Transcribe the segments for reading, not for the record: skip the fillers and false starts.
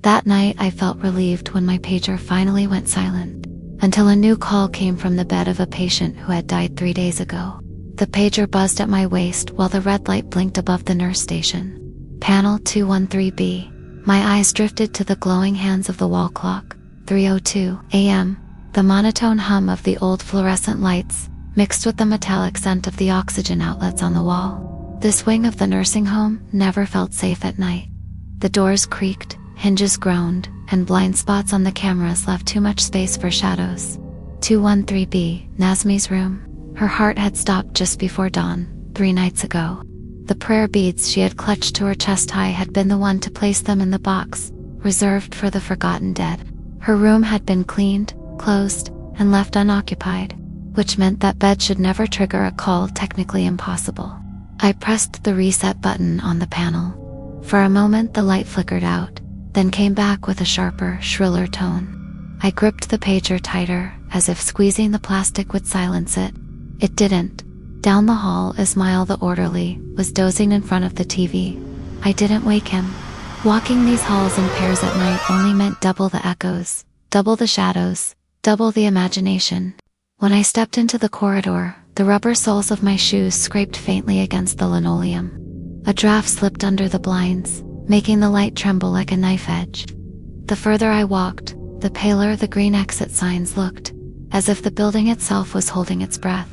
That night I felt relieved when my pager finally went silent, until a new call came from the bed of a patient who had died 3 days ago. The pager buzzed at my waist while the red light blinked above the nurse station. Panel 213B. My eyes drifted to the glowing hands of the wall clock. 3:02 a.m. The monotone hum of the old fluorescent lights, mixed with the metallic scent of the oxygen outlets on the wall. This wing of the nursing home never felt safe at night. The doors creaked, hinges groaned, and blind spots on the cameras left too much space for shadows. 213B, Nazmi's room. Her heart had stopped just before dawn, 3 nights ago. The prayer beads she had clutched to her chest high had been the one to place them in the box, reserved for the forgotten dead. Her room had been cleaned, closed, and left unoccupied, which meant that bed should never trigger a call technically impossible. I pressed the reset button on the panel. For a moment the light flickered out, then came back with a sharper, shriller tone. I gripped the pager tighter, as if squeezing the plastic would silence it. It didn't. Down the hall, Ismail the orderly was dozing in front of the TV. I didn't wake him. Walking these halls in pairs at night only meant double the echoes, double the shadows, double the imagination. When I stepped into the corridor, the rubber soles of my shoes scraped faintly against the linoleum. A draft slipped under the blinds, making the light tremble like a knife edge. The further I walked, the paler the green exit signs looked, as if the building itself was holding its breath.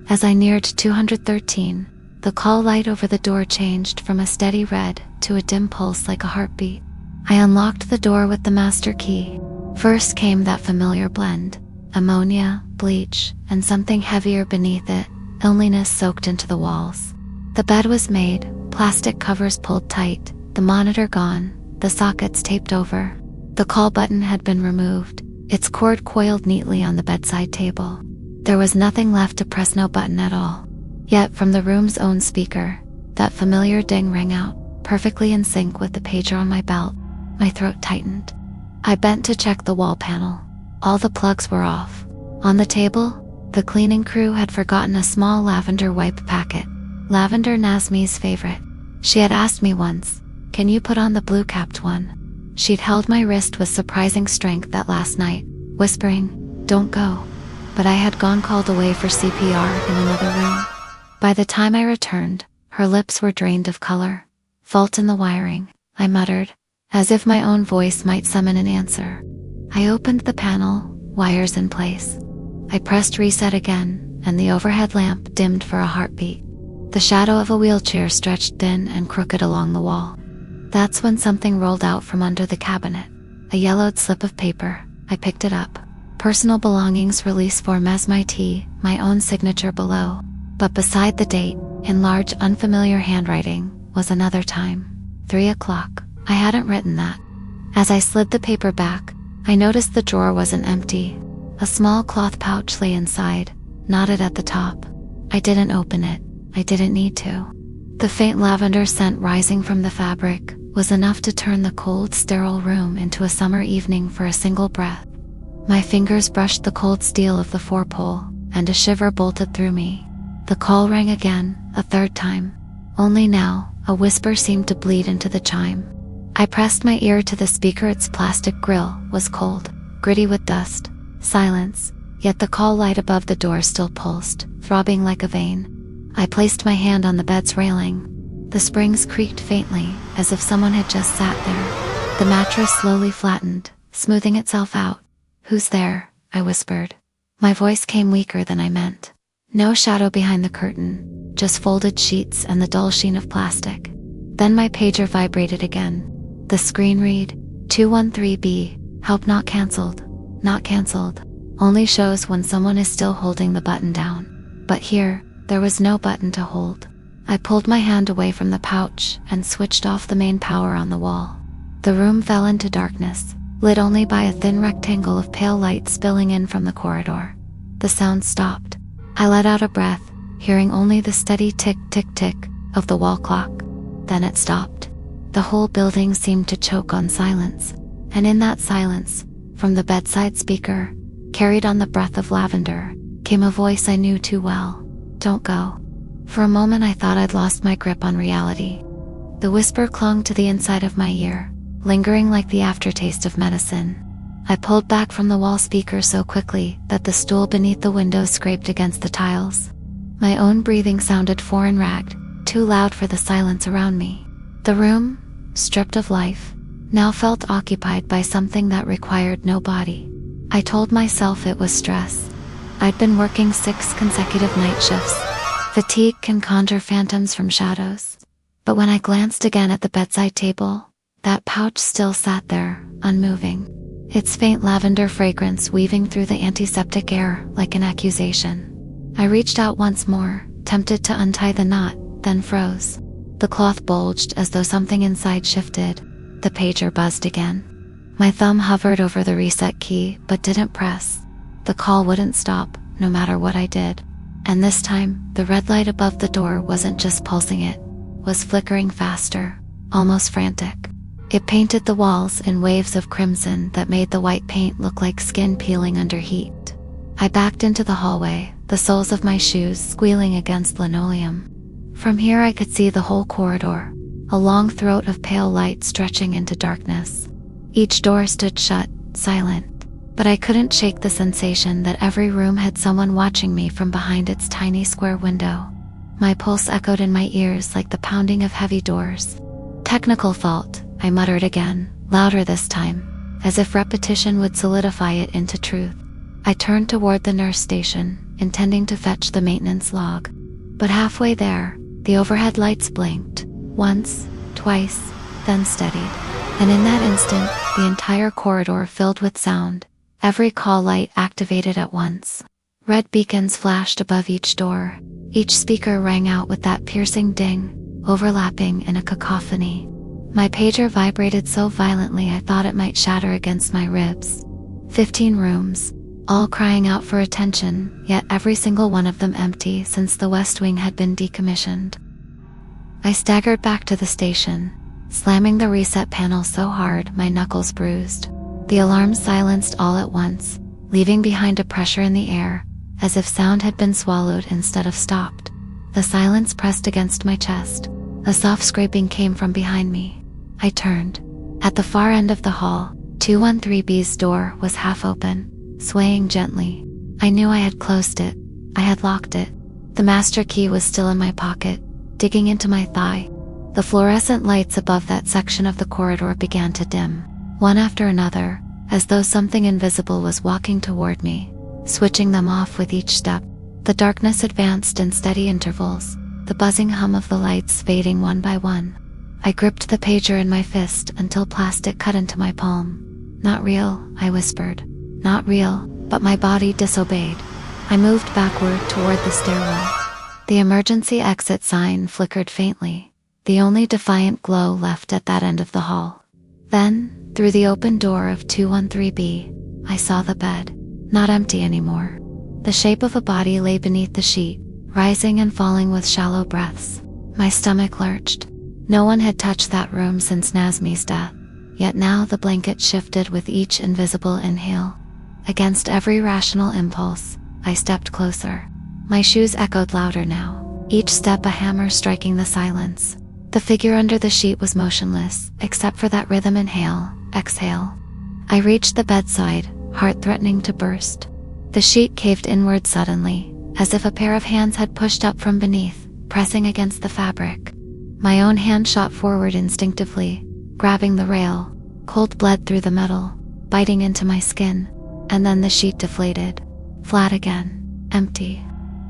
As I neared 213, the call light over the door changed from a steady red to a dim pulse like a heartbeat. I unlocked the door with the master key. First came that familiar blend: ammonia, bleach, and something heavier beneath it, illness soaked into the walls. The bed was made, plastic covers pulled tight, the monitor gone, the sockets taped over. The call button had been removed, its cord coiled neatly on the bedside table. There was nothing left to press, no button at all. Yet from the room's own speaker, that familiar ding rang out, perfectly in sync with the pager on my belt. My throat tightened. I bent to check the wall panel. All the plugs were off. On the table, the cleaning crew had forgotten a small lavender wipe packet. Lavender, Nazmi's favorite. She had asked me once, "Can you put on the blue-capped one?" She'd held my wrist with surprising strength that last night, whispering, "Don't go." But I had gone called away for CPR in another room. By the time I returned, her lips were drained of color. "Fault in the wiring," I muttered, as if my own voice might summon an answer. I opened the panel, wires in place. I pressed reset again, and the overhead lamp dimmed for a heartbeat. The shadow of a wheelchair stretched thin and crooked along the wall. That's when something rolled out from under the cabinet. A yellowed slip of paper. I picked it up. Personal belongings release form as my T, my own signature below. But beside the date, in large unfamiliar handwriting, was another time. 3 o'clock. I hadn't written that. As I slid the paper back, I noticed the drawer wasn't empty. A small cloth pouch lay inside, knotted at the top. I didn't open it. I didn't need to. The faint lavender scent rising from the fabric was enough to turn the cold, sterile room into a summer evening for a single breath. My fingers brushed the cold steel of the 4-pole, and a shiver bolted through me. The call rang again, a third time. Only now, a whisper seemed to bleed into the chime. I pressed my ear to the speaker. Its plastic grill was cold, gritty with dust. Silence, yet the call light above the door still pulsed, throbbing like a vein. I placed my hand on the bed's railing. The springs creaked faintly, as if someone had just sat there. The mattress slowly flattened, smoothing itself out. "Who's there?" I whispered. My voice came weaker than I meant. No shadow behind the curtain, just folded sheets and the dull sheen of plastic. Then my pager vibrated again. The screen read, 213B, help not cancelled. Not cancelled. Only shows when someone is still holding the button down. But here, there was no button to hold. I pulled my hand away from the pouch and switched off the main power on the wall. The room fell into darkness, lit only by a thin rectangle of pale light spilling in from the corridor. The sound stopped. I let out a breath, hearing only the steady tick-tick-tick of the wall clock. Then it stopped. The whole building seemed to choke on silence, and in that silence, from the bedside speaker, carried on the breath of lavender, came a voice I knew too well. "Don't go." For a moment I thought I'd lost my grip on reality. The whisper clung to the inside of my ear, lingering like the aftertaste of medicine. I pulled back from the wall speaker so quickly that the stool beneath the window scraped against the tiles. My own breathing sounded foreign ragged, too loud for the silence around me. The room, stripped of life, now felt occupied by something that required no body. I told myself it was stress. I'd been working 6 consecutive night shifts. Fatigue can conjure phantoms from shadows. But when I glanced again at the bedside table, that pouch still sat there, unmoving, its faint lavender fragrance weaving through the antiseptic air like an accusation. I reached out once more, tempted to untie the knot, then froze. The cloth bulged as though something inside shifted. The pager buzzed again. My thumb hovered over the reset key but didn't press. The call wouldn't stop, no matter what I did. And this time, the red light above the door wasn't just pulsing, it was flickering faster, almost frantic. It painted the walls in waves of crimson that made the white paint look like skin peeling under heat. I backed into the hallway, the soles of my shoes squealing against linoleum. From here I could see the whole corridor, a long throat of pale light stretching into darkness. Each door stood shut, silent, but I couldn't shake the sensation that every room had someone watching me from behind its tiny square window. My pulse echoed in my ears like the pounding of heavy doors. Technical fault, I muttered again, louder this time, as if repetition would solidify it into truth. I turned toward the nurse station, intending to fetch the maintenance log. But halfway there, the overhead lights blinked, once, twice, then steadied. And in that instant, the entire corridor filled with sound, every call light activated at once. Red beacons flashed above each door. Each speaker rang out with that piercing ding, overlapping in a cacophony. My pager vibrated so violently I thought it might shatter against my ribs. 15 rooms, all crying out for attention, yet every single one of them empty since the West Wing had been decommissioned. I staggered back to the station, slamming the reset panel so hard my knuckles bruised. The alarm silenced all at once, leaving behind a pressure in the air, as if sound had been swallowed instead of stopped. The silence pressed against my chest. A soft scraping came from behind me. I turned. At the far end of the hall, 213B's door was half open, swaying gently. I knew I had closed it. I had locked it. The master key was still in my pocket, digging into my thigh. The fluorescent lights above that section of the corridor began to dim, one after another, as though something invisible was walking toward me, switching them off with each step. The darkness advanced in steady intervals, the buzzing hum of the lights fading one by one. I gripped the pager in my fist until plastic cut into my palm. "Not real," I whispered. "Not real," but my body disobeyed. I moved backward toward the stairwell. The emergency exit sign flickered faintly, the only defiant glow left at that end of the hall. Then, through the open door of 213B, I saw the bed, not empty anymore. The shape of a body lay beneath the sheet, rising and falling with shallow breaths. My stomach lurched. No one had touched that room since Nazmi's death, yet now the blanket shifted with each invisible inhale. Against every rational impulse, I stepped closer. My shoes echoed louder now, each step a hammer striking the silence. The figure under the sheet was motionless, except for that rhythm: inhale, exhale. I reached the bedside, heart threatening to burst. The sheet caved inward suddenly, as if a pair of hands had pushed up from beneath, pressing against the fabric. My own hand shot forward instinctively, grabbing the rail. Cold bled through the metal, biting into my skin, and then the sheet deflated. Flat again, empty.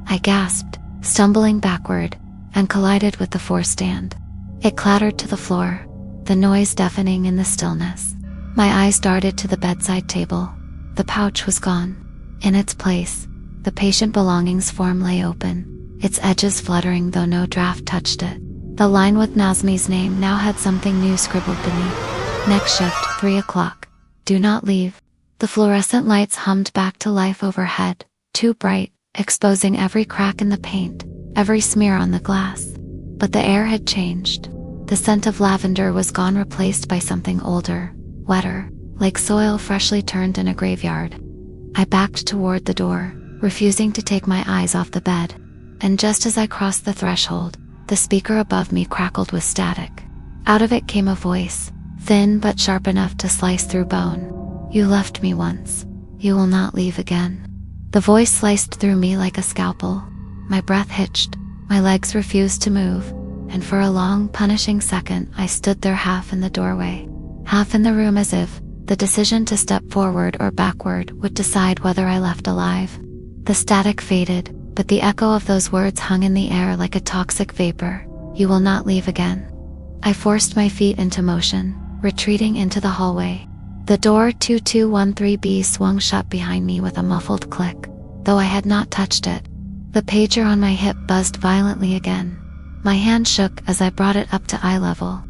I gasped, stumbling backward, and collided with the floor stand. It clattered to the floor, the noise deafening in the stillness. My eyes darted to the bedside table. The pouch was gone. In its place, the patient belongings form lay open, its edges fluttering though no draft touched it. The line with Nazmi's name now had something new scribbled beneath. Next shift, 3 o'clock. Do not leave. The fluorescent lights hummed back to life overhead, too bright, exposing every crack in the paint, every smear on the glass. But the air had changed. The scent of lavender was gone, replaced by something older, wetter, like soil freshly turned in a graveyard. I backed toward the door, refusing to take my eyes off the bed. And just as I crossed the threshold, the speaker above me crackled with static. Out of it came a voice, thin but sharp enough to slice through bone. "You left me once. You will not leave again." The voice sliced through me like a scalpel. My breath hitched, my legs refused to move, and for a long, punishing second I stood there, half in the doorway, half in the room, as if the decision to step forward or backward would decide whether I left alive. The static faded, but the echo of those words hung in the air like a toxic vapor. "You will not leave again." I forced my feet into motion, retreating into the hallway. The door 2213B swung shut behind me with a muffled click, though I had not touched it. The pager on my hip buzzed violently again. My hand shook as I brought it up to eye level.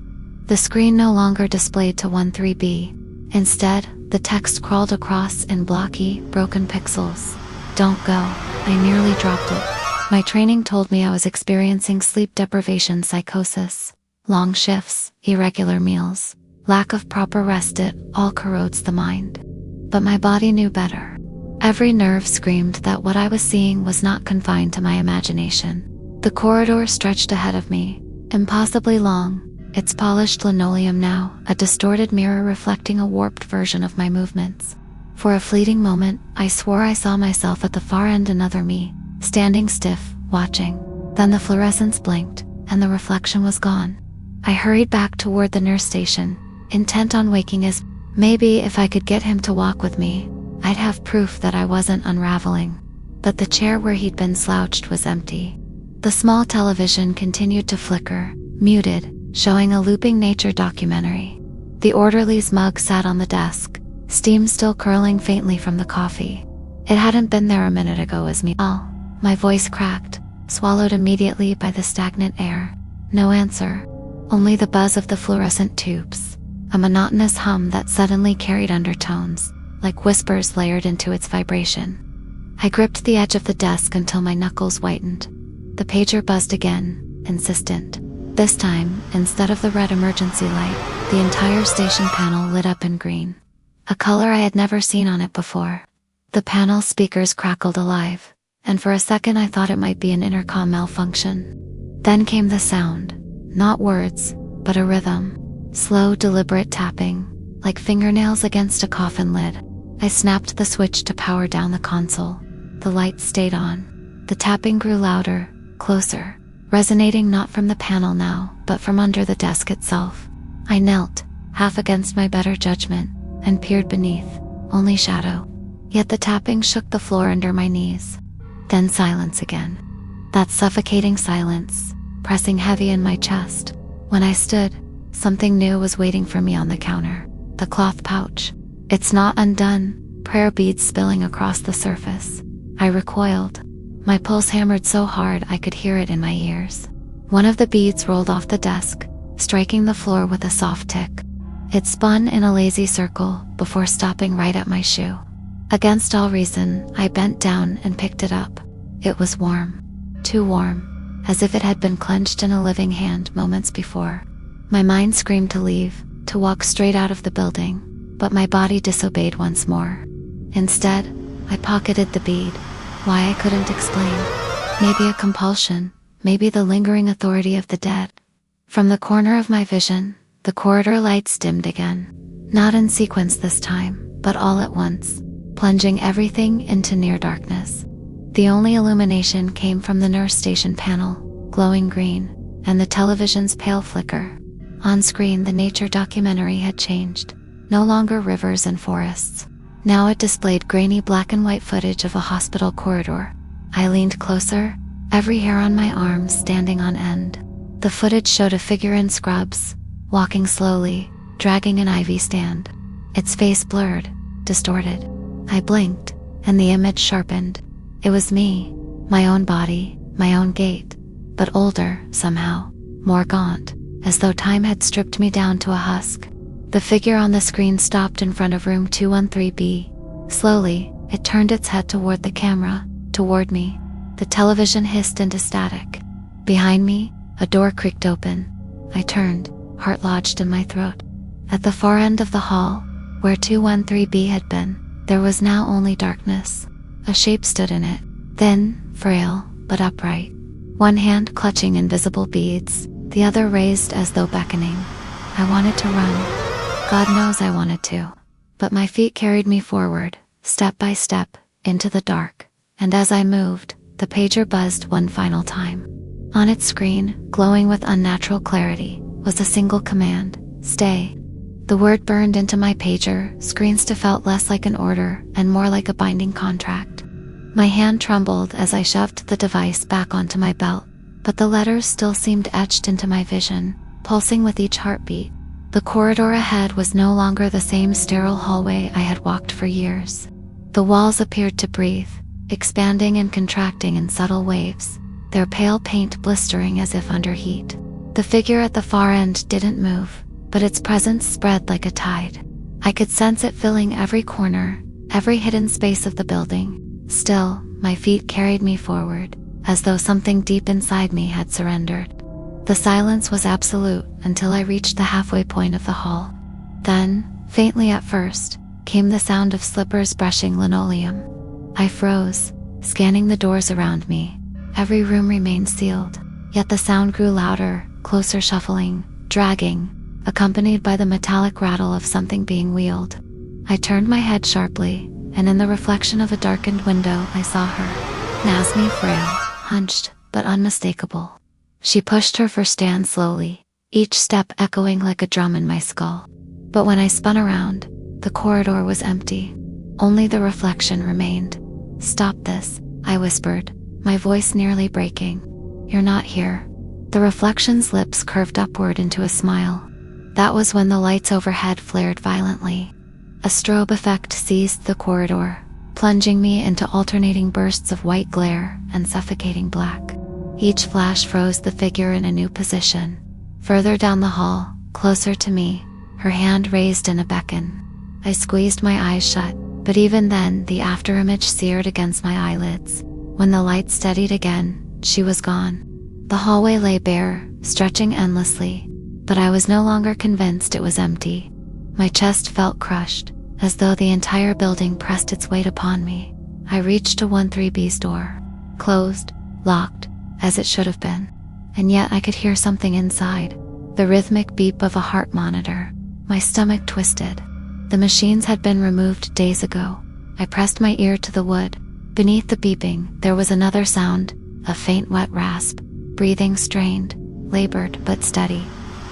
The screen no longer displayed to 13B. Instead, the text crawled across in blocky, broken pixels. "Don't go." I nearly dropped it. My training told me I was experiencing sleep deprivation psychosis. Long shifts, irregular meals, lack of proper rest, it all corrodes the mind. But my body knew better. Every nerve screamed that what I was seeing was not confined to my imagination. The corridor stretched ahead of me, impossibly long, its polished linoleum now a distorted mirror reflecting a warped version of my movements. For a fleeting moment, I swore I saw myself at the far end, another me, standing stiff, watching. Then the fluorescence blinked, and the reflection was gone. I hurried back toward the nurse station, intent on waking his. Maybe if I could get him to walk with me, I'd have proof that I wasn't unraveling. But the chair where he'd been slouched was empty. The small television continued to flicker, muted, showing a looping nature documentary. The orderly's mug sat on the desk, steam still curling faintly from the coffee. It hadn't been there a minute ago as me. My voice cracked, swallowed immediately by the stagnant air. No answer. Only the buzz of the fluorescent tubes, a monotonous hum that suddenly carried undertones, like whispers layered into its vibration. I gripped the edge of the desk until my knuckles whitened. The pager buzzed again, insistent. This time, instead of the red emergency light, the entire station panel lit up in green, a color I had never seen on it before. The panel speakers crackled alive, and for a second I thought it might be an intercom malfunction. Then came the sound. Not words, but a rhythm. Slow, deliberate tapping, like fingernails against a coffin lid. I snapped the switch to power down the console. The light stayed on. The tapping grew louder, closer, resonating not from the panel now, but from under the desk itself. I knelt, half against my better judgment, and peered beneath. Only shadow. Yet the tapping shook the floor under my knees. Then silence again. That suffocating silence, pressing heavy in my chest. When I stood, something new was waiting for me on the counter. The cloth pouch. It's not undone, prayer beads spilling across the surface. I recoiled. My pulse hammered so hard I could hear it in my ears. One of the beads rolled off the desk, striking the floor with a soft tick. It spun in a lazy circle before stopping right at my shoe. Against all reason, I bent down and picked it up. It was warm. Too warm. As if it had been clenched in a living hand moments before. My mind screamed to leave, to walk straight out of the building, but my body disobeyed once more. Instead, I pocketed the bead. Why, I couldn't explain. Maybe a compulsion, maybe the lingering authority of the dead. From the corner of my vision, the corridor lights dimmed again. Not in sequence this time, but all at once, plunging everything into near darkness. The only illumination came from the nurse station panel, glowing green, and the television's pale flicker. On screen, the nature documentary had changed. No longer rivers and forests. Now it displayed grainy black and white footage of a hospital corridor. I leaned closer, every hair on my arm standing on end. The footage showed a figure in scrubs, walking slowly, dragging an IV stand. Its face blurred, distorted. I blinked, and the image sharpened. It was me, my own body, my own gait, but older, somehow, more gaunt, as though time had stripped me down to a husk. The figure on the screen stopped in front of room 213B. Slowly, it turned its head toward the camera, toward me. The television hissed into static. Behind me, a door creaked open. I turned, heart lodged in my throat. At the far end of the hall, where 213B had been, there was now only darkness. A shape stood in it, thin, frail, but upright. One hand clutching invisible beads, the other raised as though beckoning. I wanted to run, God knows I wanted to. But my feet carried me forward, step by step, into the dark, and as I moved, the pager buzzed one final time. On its screen, glowing with unnatural clarity, was a single command: stay. The word burned into my pager screens to felt less like an order and more like a binding contract. My hand trembled as I shoved the device back onto my belt, but the letters still seemed etched into my vision, pulsing with each heartbeat. The corridor ahead was no longer the same sterile hallway I had walked for years. The walls appeared to breathe, expanding and contracting in subtle waves, their pale paint blistering as if under heat. The figure at the far end didn't move, but its presence spread like a tide. I could sense it filling every corner, every hidden space of the building. Still, my feet carried me forward, as though something deep inside me had surrendered. The silence was absolute until I reached the halfway point of the hall. Then, faintly at first, came the sound of slippers brushing linoleum. I froze, scanning the doors around me. Every room remained sealed, yet the sound grew louder, closer shuffling, dragging, accompanied by the metallic rattle of something being wheeled. I turned my head sharply, and in the reflection of a darkened window I saw her. Nazmi, frail, hunched, but unmistakable. She pushed her first stand slowly, each step echoing like a drum in my skull. But when I spun around, the corridor was empty. Only the reflection remained. "Stop this," I whispered, my voice nearly breaking. "You're not here." The reflection's lips curved upward into a smile. That was when the lights overhead flared violently. A strobe effect seized the corridor, plunging me into alternating bursts of white glare and suffocating black. Each flash froze the figure in a new position. Further down the hall, closer to me, her hand raised in a beckon. I squeezed my eyes shut, but even then the afterimage seared against my eyelids. When the light steadied again, she was gone. The hallway lay bare, stretching endlessly, but I was no longer convinced it was empty. My chest felt crushed, as though the entire building pressed its weight upon me. I reached to 13B's door. Closed, locked, as it should have been. And yet I could hear something inside, the rhythmic beep of a heart monitor. My stomach twisted. The machines had been removed days ago. I pressed my ear to the wood. Beneath the beeping, there was another sound, a faint wet rasp, breathing strained, labored but steady.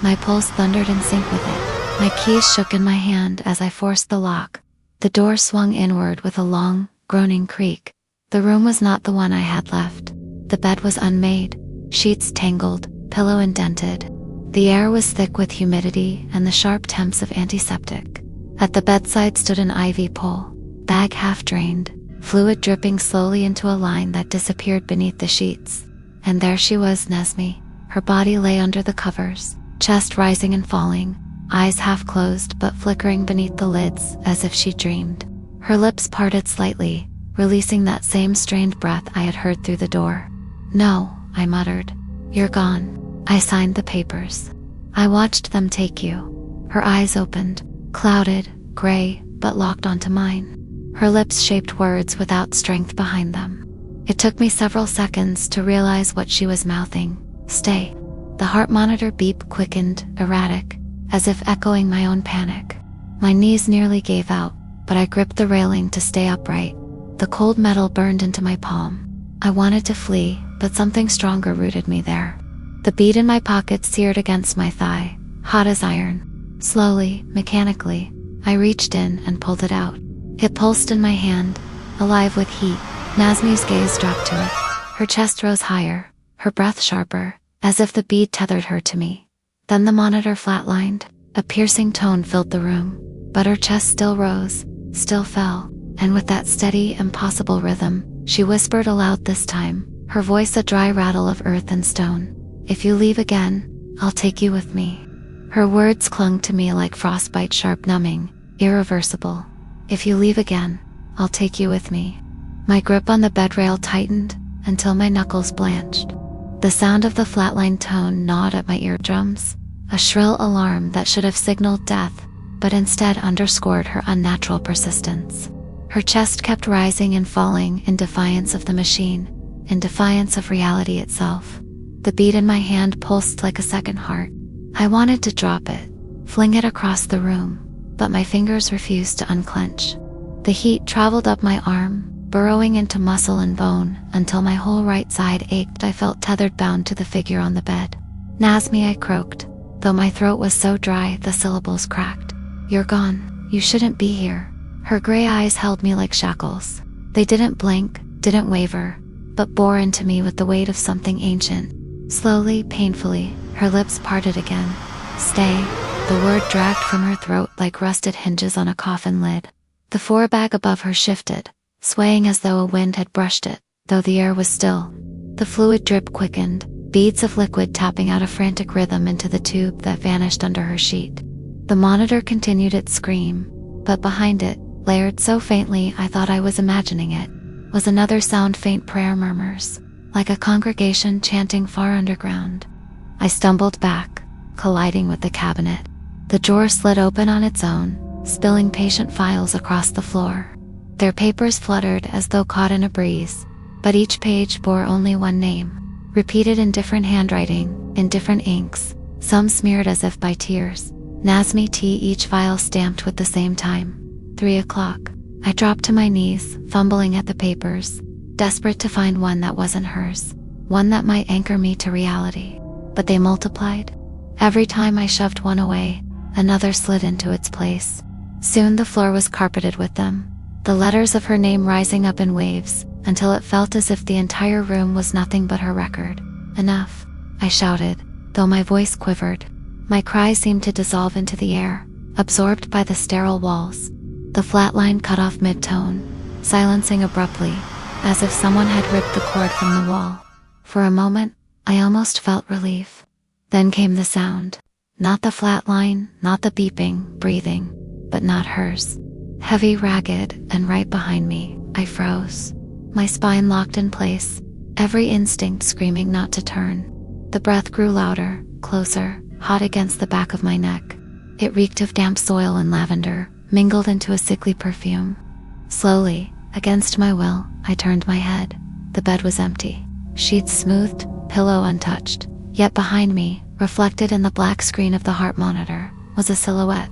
My pulse thundered in sync with it. My keys shook in my hand as I forced the lock. The door swung inward with a long, groaning creak. The room was not the one I had left. The bed was unmade, sheets tangled, pillow indented. The air was thick with humidity and the sharp temps of antiseptic. At the bedside stood an IV pole, bag half drained, fluid dripping slowly into a line that disappeared beneath the sheets. And there she was, Nazmi. Her body lay under the covers, chest rising and falling, eyes half closed but flickering beneath the lids as if she dreamed. Her lips parted slightly, releasing that same strained breath I had heard through the door. "No," I muttered. "You're gone." I signed the papers. I watched them take you. Her eyes opened, clouded, gray, but locked onto mine. Her lips shaped words without strength behind them. It took me several seconds to realize what she was mouthing. "Stay." The heart monitor beep quickened, erratic, as if echoing my own panic. My knees nearly gave out, but I gripped the railing to stay upright. The cold metal burned into my palm. I wanted to flee, but something stronger rooted me there. The bead in my pocket seared against my thigh, hot as iron. Slowly, mechanically, I reached in and pulled it out. It pulsed in my hand, alive with heat. Nazmi's gaze dropped to it. Her chest rose higher, her breath sharper, as if the bead tethered her to me. Then the monitor flatlined. A piercing tone filled the room, but her chest still rose, still fell, and with that steady, impossible rhythm, she whispered aloud this time, her voice a dry rattle of earth and stone. "If you leave again, I'll take you with me." Her words clung to me like frostbite, sharp, numbing, irreversible. "If you leave again, I'll take you with me." My grip on the bed rail tightened until my knuckles blanched. The sound of the flatline tone gnawed at my eardrums, a shrill alarm that should have signaled death, but instead underscored her unnatural persistence. Her chest kept rising and falling in defiance of the machine, in defiance of reality itself. The bead in my hand pulsed like a second heart. I wanted to drop it, fling it across the room, but my fingers refused to unclench. The heat traveled up my arm, burrowing into muscle and bone, until my whole right side ached. I felt tethered, bound to the figure on the bed. "Nazmi," I croaked, though my throat was so dry the syllables cracked. "You're gone. You shouldn't be here." Her gray eyes held me like shackles. They didn't blink, didn't waver, but bore into me with the weight of something ancient. Slowly, painfully, her lips parted again. "Stay." The word dragged from her throat like rusted hinges on a coffin lid. The floor bag above her shifted, swaying as though a wind had brushed it, though the air was still. The fluid drip quickened, beads of liquid tapping out a frantic rhythm into the tube that vanished under her sheet. The monitor continued its scream, but behind it, layered so faintly I thought I was imagining it, was another sound, faint prayer murmurs, like a congregation chanting far underground. I stumbled back, colliding with the cabinet. The drawer slid open on its own, spilling patient files across the floor. Their papers fluttered as though caught in a breeze, but each page bore only one name, repeated in different handwriting, in different inks, some smeared as if by tears. Nazmi T. Each file stamped with the same time. 3 o'clock. I dropped to my knees, fumbling at the papers, desperate to find one that wasn't hers, one that might anchor me to reality. But they multiplied. Every time I shoved one away, another slid into its place. Soon the floor was carpeted with them, the letters of her name rising up in waves, until it felt as if the entire room was nothing but her record. "Enough," I shouted, though my voice quivered. My cries seemed to dissolve into the air, absorbed by the sterile walls. The flat line cut off mid-tone, silencing abruptly, as if someone had ripped the cord from the wall. For a moment, I almost felt relief. Then came the sound. Not the flat line, not the beeping, breathing, but not hers. Heavy, ragged, and right behind me, I froze. My spine locked in place, every instinct screaming not to turn. The breath grew louder, closer, hot against the back of my neck. It reeked of damp soil and lavender, mingled into a sickly perfume. Slowly, against my will, I turned my head. The bed was empty, sheets smoothed, pillow untouched. Yet behind me, reflected in the black screen of the heart monitor, was a silhouette.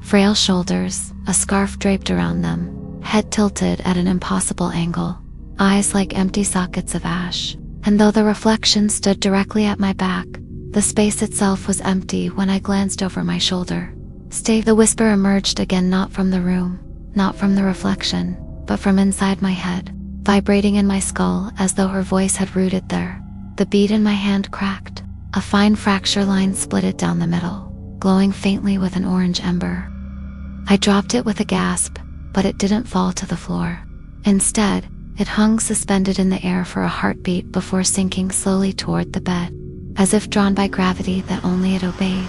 Frail shoulders, a scarf draped around them, head tilted at an impossible angle, eyes like empty sockets of ash. And though the reflection stood directly at my back, the space itself was empty when I glanced over my shoulder. "Stay," the whisper emerged again, not from the room, not from the reflection, but from inside my head, vibrating in my skull as though her voice had rooted there. The bead in my hand cracked. A fine fracture line split it down the middle, glowing faintly with an orange ember. I dropped it with a gasp, but it didn't fall to the floor. Instead, it hung suspended in the air for a heartbeat before sinking slowly toward the bed. As if drawn by gravity that only it obeyed,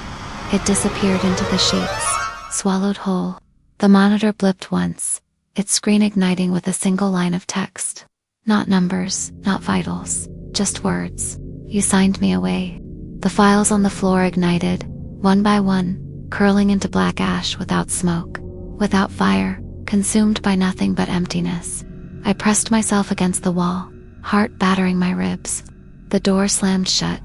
it disappeared into the sheets, swallowed whole. The monitor blipped once, its screen igniting with a single line of text. Not numbers, not vitals, just words. "You signed me away." The files on the floor ignited, one by one, curling into black ash without smoke, without fire, consumed by nothing but emptiness. I pressed myself against the wall, heart battering my ribs. The door slammed shut.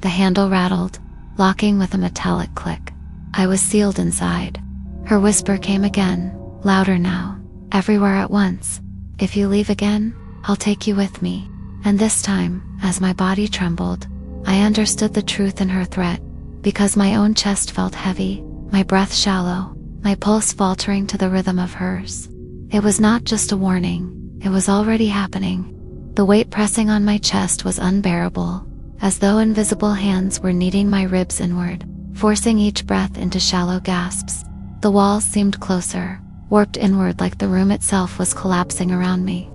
The handle rattled, locking with a metallic click. I was sealed inside. Her whisper came again, louder now, everywhere at once. "If you leave again, I'll take you with me." And this time, as my body trembled, I understood the truth in her threat, because my own chest felt heavy, my breath shallow, my pulse faltering to the rhythm of hers. It was not just a warning, it was already happening. The weight pressing on my chest was unbearable, as though invisible hands were kneading my ribs inward, forcing each breath into shallow gasps. The walls seemed closer, warped inward like the room itself was collapsing around me.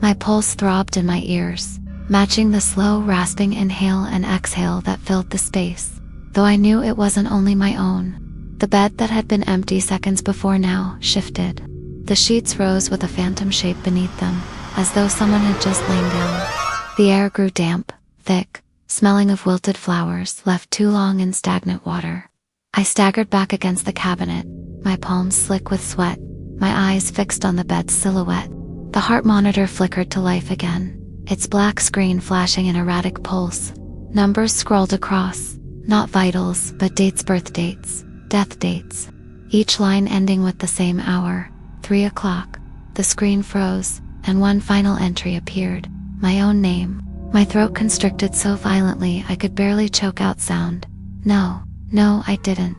My pulse throbbed in my ears, matching the slow, rasping inhale and exhale that filled the space, though I knew it wasn't only my own. The bed that had been empty seconds before now shifted. The sheets rose with a phantom shape beneath them, as though someone had just lain down. The air grew damp, thick, smelling of wilted flowers left too long in stagnant water. I staggered back against the cabinet, my palms slick with sweat, my eyes fixed on the bed's silhouette. The heart monitor flickered to life again, its black screen flashing an erratic pulse. Numbers scrolled across, not vitals, but dates, birth dates, death dates. each line ending with the same hour, 3 o'clock. The screen froze, and one final entry appeared, my own name. My throat constricted so violently I could barely choke out sound. No, I didn't.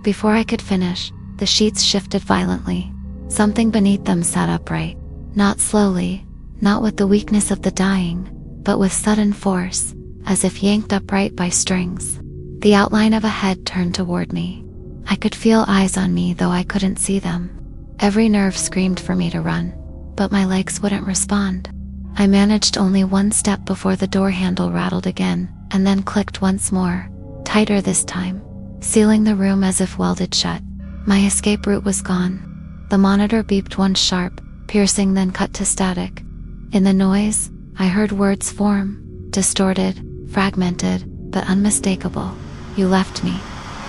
Before I could finish, the sheets shifted violently. Something beneath them sat upright. Not slowly, not with the weakness of the dying, but with sudden force, as if yanked upright by strings. The outline of a head turned toward me. I could feel eyes on me, though I couldn't see them. Every nerve screamed for me to run, but my legs wouldn't respond. I managed only one step before the door handle rattled again, and then clicked once more, tighter this time, sealing the room as if welded shut. My escape route was gone. The monitor beeped once sharp, piercing, then cut to static. In the noise, I heard words form, distorted, fragmented, but unmistakable. You left me.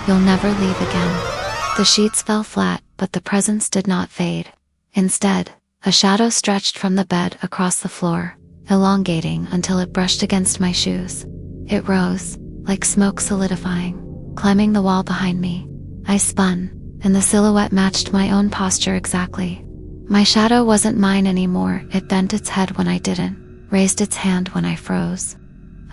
You'll never leave again. The sheets fell flat, but the presence did not fade. Instead, a shadow stretched from the bed across the floor, elongating until it brushed against my shoes. It rose, like smoke solidifying, climbing the wall behind me. I spun, and the silhouette matched my own posture exactly. My shadow wasn't mine anymore. It bent its head when I didn't, raised its hand when I froze.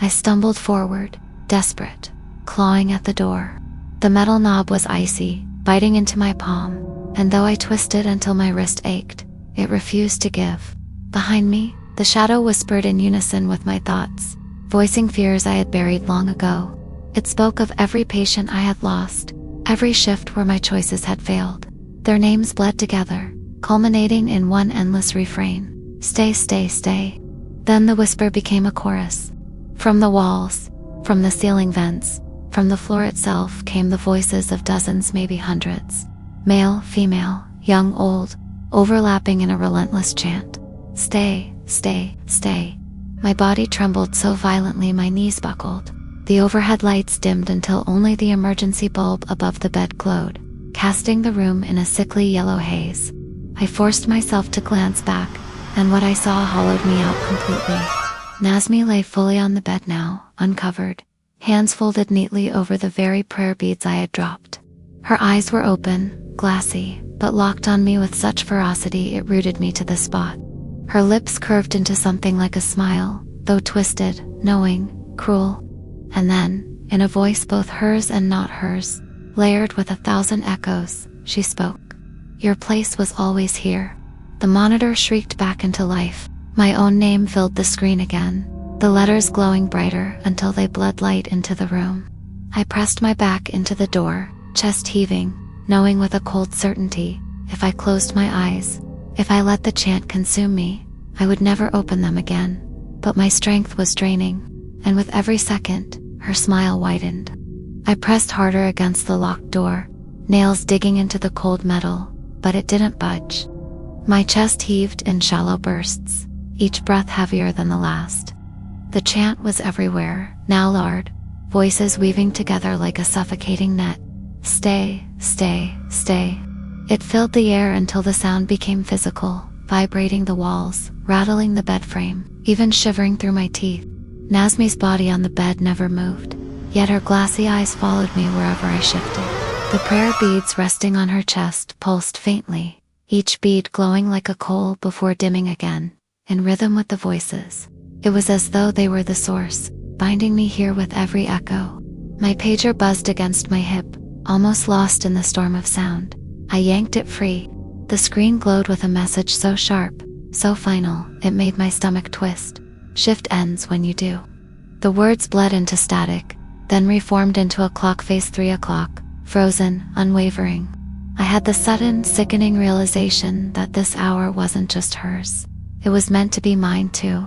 I stumbled forward, desperate, clawing at the door. The metal knob was icy, biting into my palm, and though I twisted until my wrist ached, it refused to give. Behind me, the shadow whispered in unison with my thoughts, voicing fears I had buried long ago. It spoke of every patient I had lost, every shift where my choices had failed. Their names bled together, culminating in one endless refrain: stay, stay, stay. Then the whisper became a chorus. From the walls, from the ceiling vents, from the floor itself came the voices of dozens, maybe hundreds. Male, female, young, old, overlapping in a relentless chant. Stay, stay, stay. My body trembled so violently my knees buckled. The overhead lights dimmed until only the emergency bulb above the bed glowed, casting the room in a sickly yellow haze. I forced myself to glance back, and what I saw hollowed me out completely. Nazmi lay fully on the bed now, uncovered, hands folded neatly over the very prayer beads I had dropped. Her eyes were open, glassy, but locked on me with such ferocity it rooted me to the spot. Her lips curved into something like a smile, though twisted, knowing, cruel. And then, in a voice both hers and not hers, layered with 1,000 echoes, she spoke. Your place was always here. The monitor shrieked back into life. My own name filled the screen again, the letters glowing brighter until they bled light into the room. I pressed my back into the door, chest heaving, knowing with a cold certainty, if I closed my eyes, if I let the chant consume me, I would never open them again. But my strength was draining, and with every second, her smile widened. I pressed harder against the locked door, nails digging into the cold metal, but it didn't budge. My chest heaved in shallow bursts, each breath heavier than the last. The chant was everywhere, now loud, voices weaving together like a suffocating net. Stay, stay, stay. It filled the air until the sound became physical, vibrating the walls, rattling the bed frame, even shivering through my teeth. Nazmi's body on the bed never moved, yet her glassy eyes followed me wherever I shifted. The prayer beads resting on her chest pulsed faintly, each bead glowing like a coal before dimming again, in rhythm with the voices. It was as though they were the source, binding me here with every echo. My pager buzzed against my hip, almost lost in the storm of sound. I yanked it free. The screen glowed with a message so sharp, so final, it made my stomach twist. Shift ends when you do. The words bled into static, then reformed into a clock face: 3 o'clock, frozen, unwavering. I had the sudden, sickening realization that this hour wasn't just hers. It was meant to be mine too.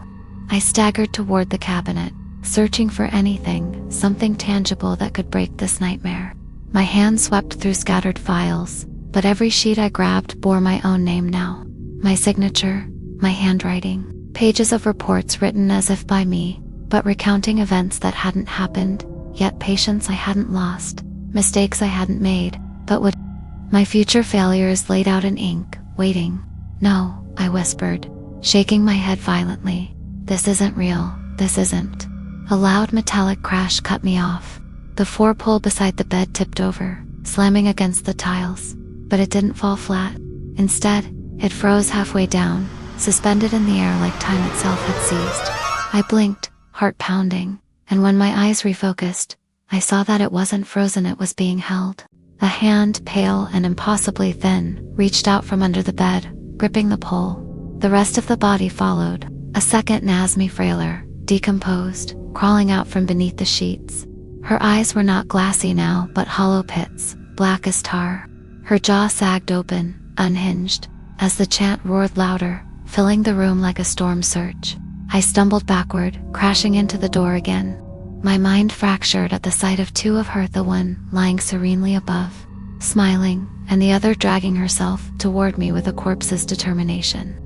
I staggered toward the cabinet, searching for anything, something tangible that could break this nightmare. My hand swept through scattered files, but every sheet I grabbed bore my own name now. My signature, my handwriting, pages of reports written as if by me, but recounting events that hadn't happened, yet patients I hadn't lost, mistakes I hadn't made, but would. My future failures laid out in ink, waiting. No, I whispered, shaking my head violently. This isn't real, this isn't. A loud metallic crash cut me off. The 4-pole beside the bed tipped over, slamming against the tiles. but it didn't fall flat. Instead, it froze halfway down, suspended in the air like time itself had seized. I blinked, heart pounding, and when my eyes refocused, I saw that it wasn't frozen, it was being held. A hand, pale and impossibly thin, reached out from under the bed, gripping the pole. The rest of the body followed, a second Nazmi frailer, decomposed, crawling out from beneath the sheets. Her eyes were not glassy now, but hollow pits, black as tar. Her jaw sagged open, unhinged, as the chant roared louder, filling the room like a storm surge. I stumbled backward, crashing into the door again. My mind fractured at the sight of two of her, the one lying serenely above, smiling, and the other dragging herself toward me with a corpse's determination.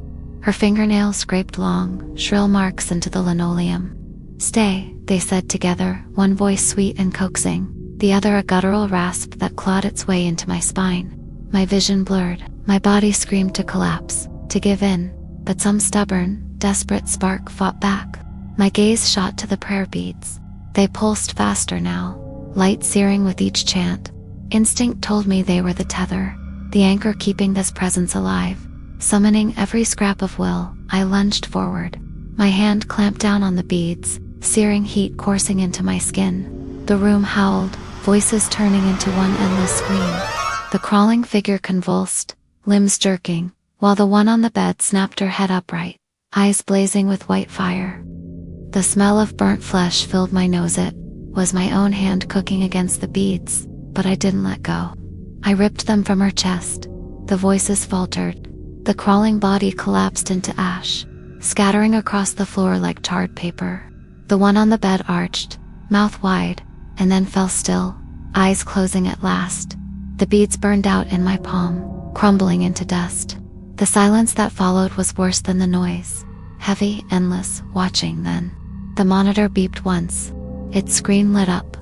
Her fingernails scraped long, shrill marks into the linoleum. "Stay," they said together, one voice sweet and coaxing, the other a guttural rasp that clawed its way into my spine. My vision blurred, my body screamed to collapse, to give in, but some stubborn, desperate spark fought back. My gaze shot to the prayer beads. They pulsed faster now, light searing with each chant. Instinct told me they were the tether, the anchor keeping this presence alive. Summoning every scrap of will, I lunged forward. My hand clamped down on the beads, searing heat coursing into my skin. The room howled, voices turning into one endless scream. The crawling figure convulsed, limbs jerking, while the one on the bed snapped her head upright, eyes blazing with white fire. The smell of burnt flesh filled my nose. It was my own hand cooking against the beads, but I didn't let go. I ripped them from her chest. The voices faltered. The crawling body collapsed into ash, scattering across the floor like tarred paper. The one on the bed arched, mouth wide, and then fell still, eyes closing at last. The beads burned out in my palm, crumbling into dust. The silence that followed was worse than the noise. Heavy, endless, watching. Then the monitor beeped once. Its screen lit up.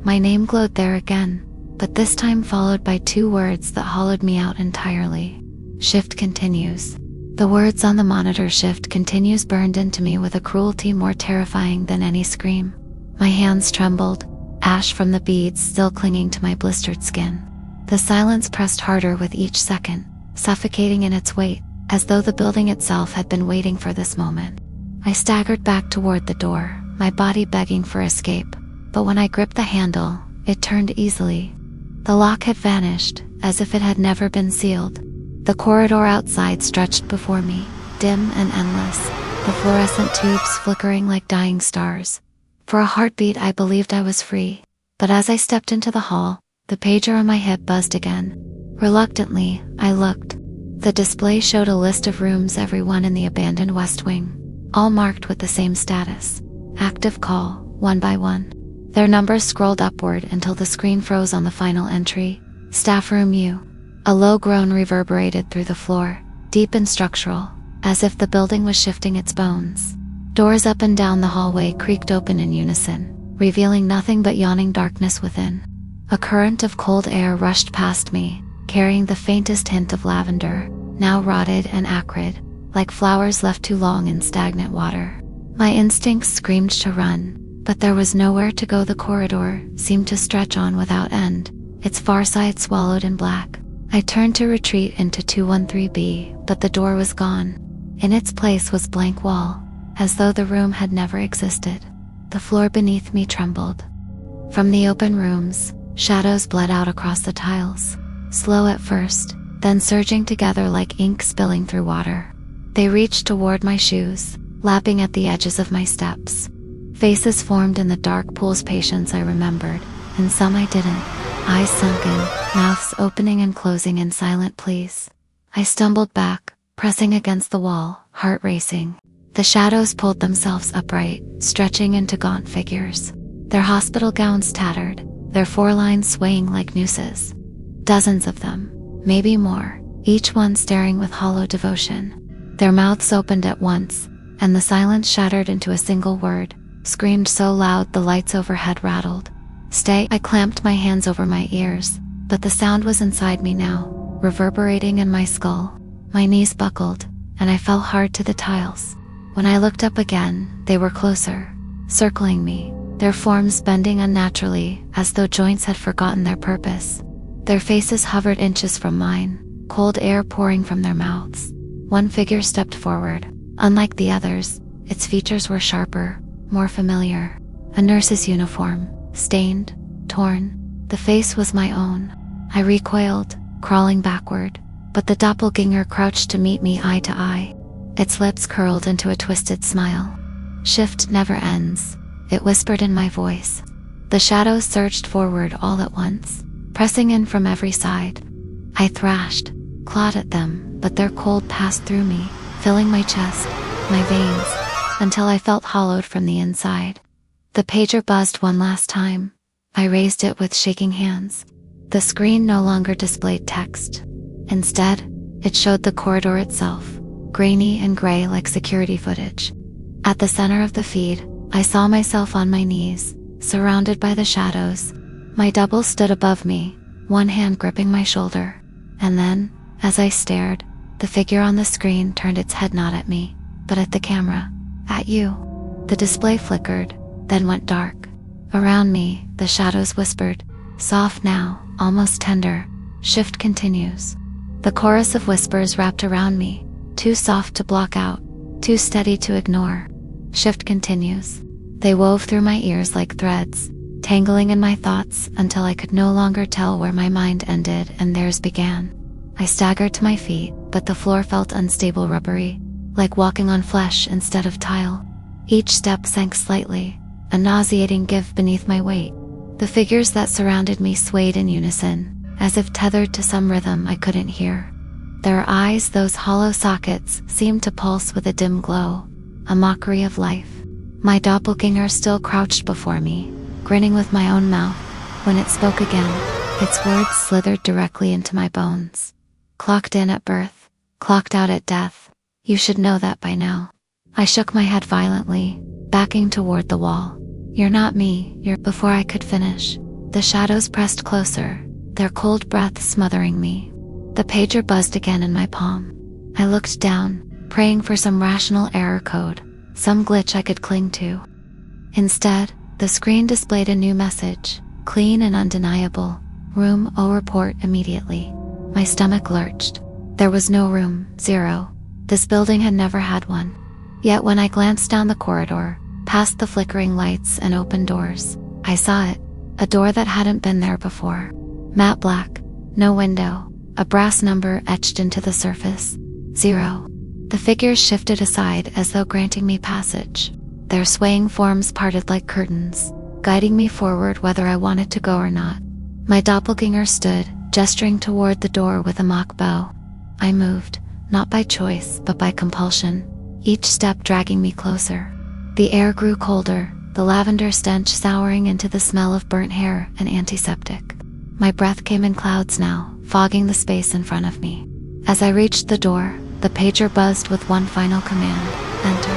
My name glowed there again, but this time followed by two words that hollowed me out entirely. "Shift continues." The words on the monitor, "Shift continues," burned into me with a cruelty more terrifying than any scream. My hands trembled, ash from the beads still clinging to my blistered skin. The silence pressed harder with each second, suffocating in its weight, as though the building itself had been waiting for this moment. I staggered back toward the door, my body begging for escape, but when I gripped the handle, it turned easily. The lock had vanished, as if it had never been sealed. The corridor outside stretched before me, dim and endless, the fluorescent tubes flickering like dying stars. For a heartbeat I believed I was free, but as I stepped into the hall, the pager on my hip buzzed again. Reluctantly, I looked. The display showed a list of rooms, every one in the abandoned West Wing, all marked with the same status. Active call, one by one. Their numbers scrolled upward until the screen froze on the final entry. Staff room U. A low groan reverberated through the floor, deep and structural, as if the building was shifting its bones. Doors up and down the hallway creaked open in unison, revealing nothing but yawning darkness within. A current of cold air rushed past me, carrying the faintest hint of lavender, now rotted and acrid, like flowers left too long in stagnant water. My instincts screamed to run, but there was nowhere to go. The corridor seemed to stretch on without end, its far side swallowed in black. I turned to retreat into 213B, but the door was gone. In its place was blank wall, as though the room had never existed. The floor beneath me trembled. From the open rooms, shadows bled out across the tiles, slow at first, then surging together like ink spilling through water. They reached toward my shoes, lapping at the edges of my steps. Faces formed in the dark pools, patients I remembered, and some I didn't. Eyes sunken, mouths opening and closing in silent pleas. I stumbled back, pressing against the wall, heart racing. The shadows pulled themselves upright, stretching into gaunt figures. Their hospital gowns tattered, their forelines swaying like nooses. Dozens of them, maybe more, each one staring with hollow devotion. Their mouths opened at once, and the silence shattered into a single word, screamed so loud the lights overhead rattled. "Stay!" I clamped my hands over my ears, but the sound was inside me now, reverberating in my skull. My knees buckled, and I fell hard to the tiles. When I looked up again, they were closer, circling me, their forms bending unnaturally, as though joints had forgotten their purpose. Their faces hovered inches from mine, cold air pouring from their mouths. One figure stepped forward. Unlike the others, its features were sharper, more familiar. A nurse's uniform, stained, torn. The face was my own. I recoiled, crawling backward, but the doppelganger crouched to meet me eye to eye. Its lips curled into a twisted smile. "Shift never ends," it whispered in my voice. The shadows surged forward all at once, pressing in from every side. I thrashed, clawed at them, but their cold passed through me, filling my chest, my veins, until I felt hollowed from the inside. The pager buzzed one last time. I raised it with shaking hands. The screen no longer displayed text. Instead, it showed the corridor itself, grainy and gray like security footage. At the center of the feed, I saw myself on my knees, surrounded by the shadows. My double stood above me, one hand gripping my shoulder. And then, as I stared, the figure on the screen turned its head not at me, but at the camera. "At you." The display flickered, then went dark. Around me, the shadows whispered, soft now, almost tender, "Shift continues." The chorus of whispers wrapped around me, too soft to block out, too steady to ignore. "Shift continues." They wove through my ears like threads, tangling in my thoughts until I could no longer tell where my mind ended and theirs began. I staggered to my feet, but the floor felt unstable, rubbery, like walking on flesh instead of tile. Each step sank slightly, a nauseating give beneath my weight. The figures that surrounded me swayed in unison, as if tethered to some rhythm I couldn't hear. Their eyes, those hollow sockets, seemed to pulse with a dim glow, a mockery of life. My doppelganger still crouched before me, grinning with my own mouth. When it spoke again, its words slithered directly into my bones. "Clocked in at birth, clocked out at death. You should know that by now." I shook my head violently, backing toward the wall. "You're not me, you're..." Before I could finish, the shadows pressed closer, their cold breath smothering me. The pager buzzed again in my palm. I looked down, praying for some rational error code, some glitch I could cling to. Instead, the screen displayed a new message, clean and undeniable. "Room O report immediately." My stomach lurched. There was no room, zero. This building had never had one. Yet when I glanced down the corridor, past the flickering lights and open doors, I saw it, a door that hadn't been there before. Matte black, no window, a brass number etched into the surface. 0. The figures shifted aside as though granting me passage. Their swaying forms parted like curtains, guiding me forward whether I wanted to go or not. My doppelganger stood, gesturing toward the door with a mock bow. I moved, not by choice but by compulsion, each step dragging me closer. The air grew colder, the lavender stench souring into the smell of burnt hair and antiseptic. My breath came in clouds now, fogging the space in front of me. As I reached the door, the pager buzzed with one final command: "Enter."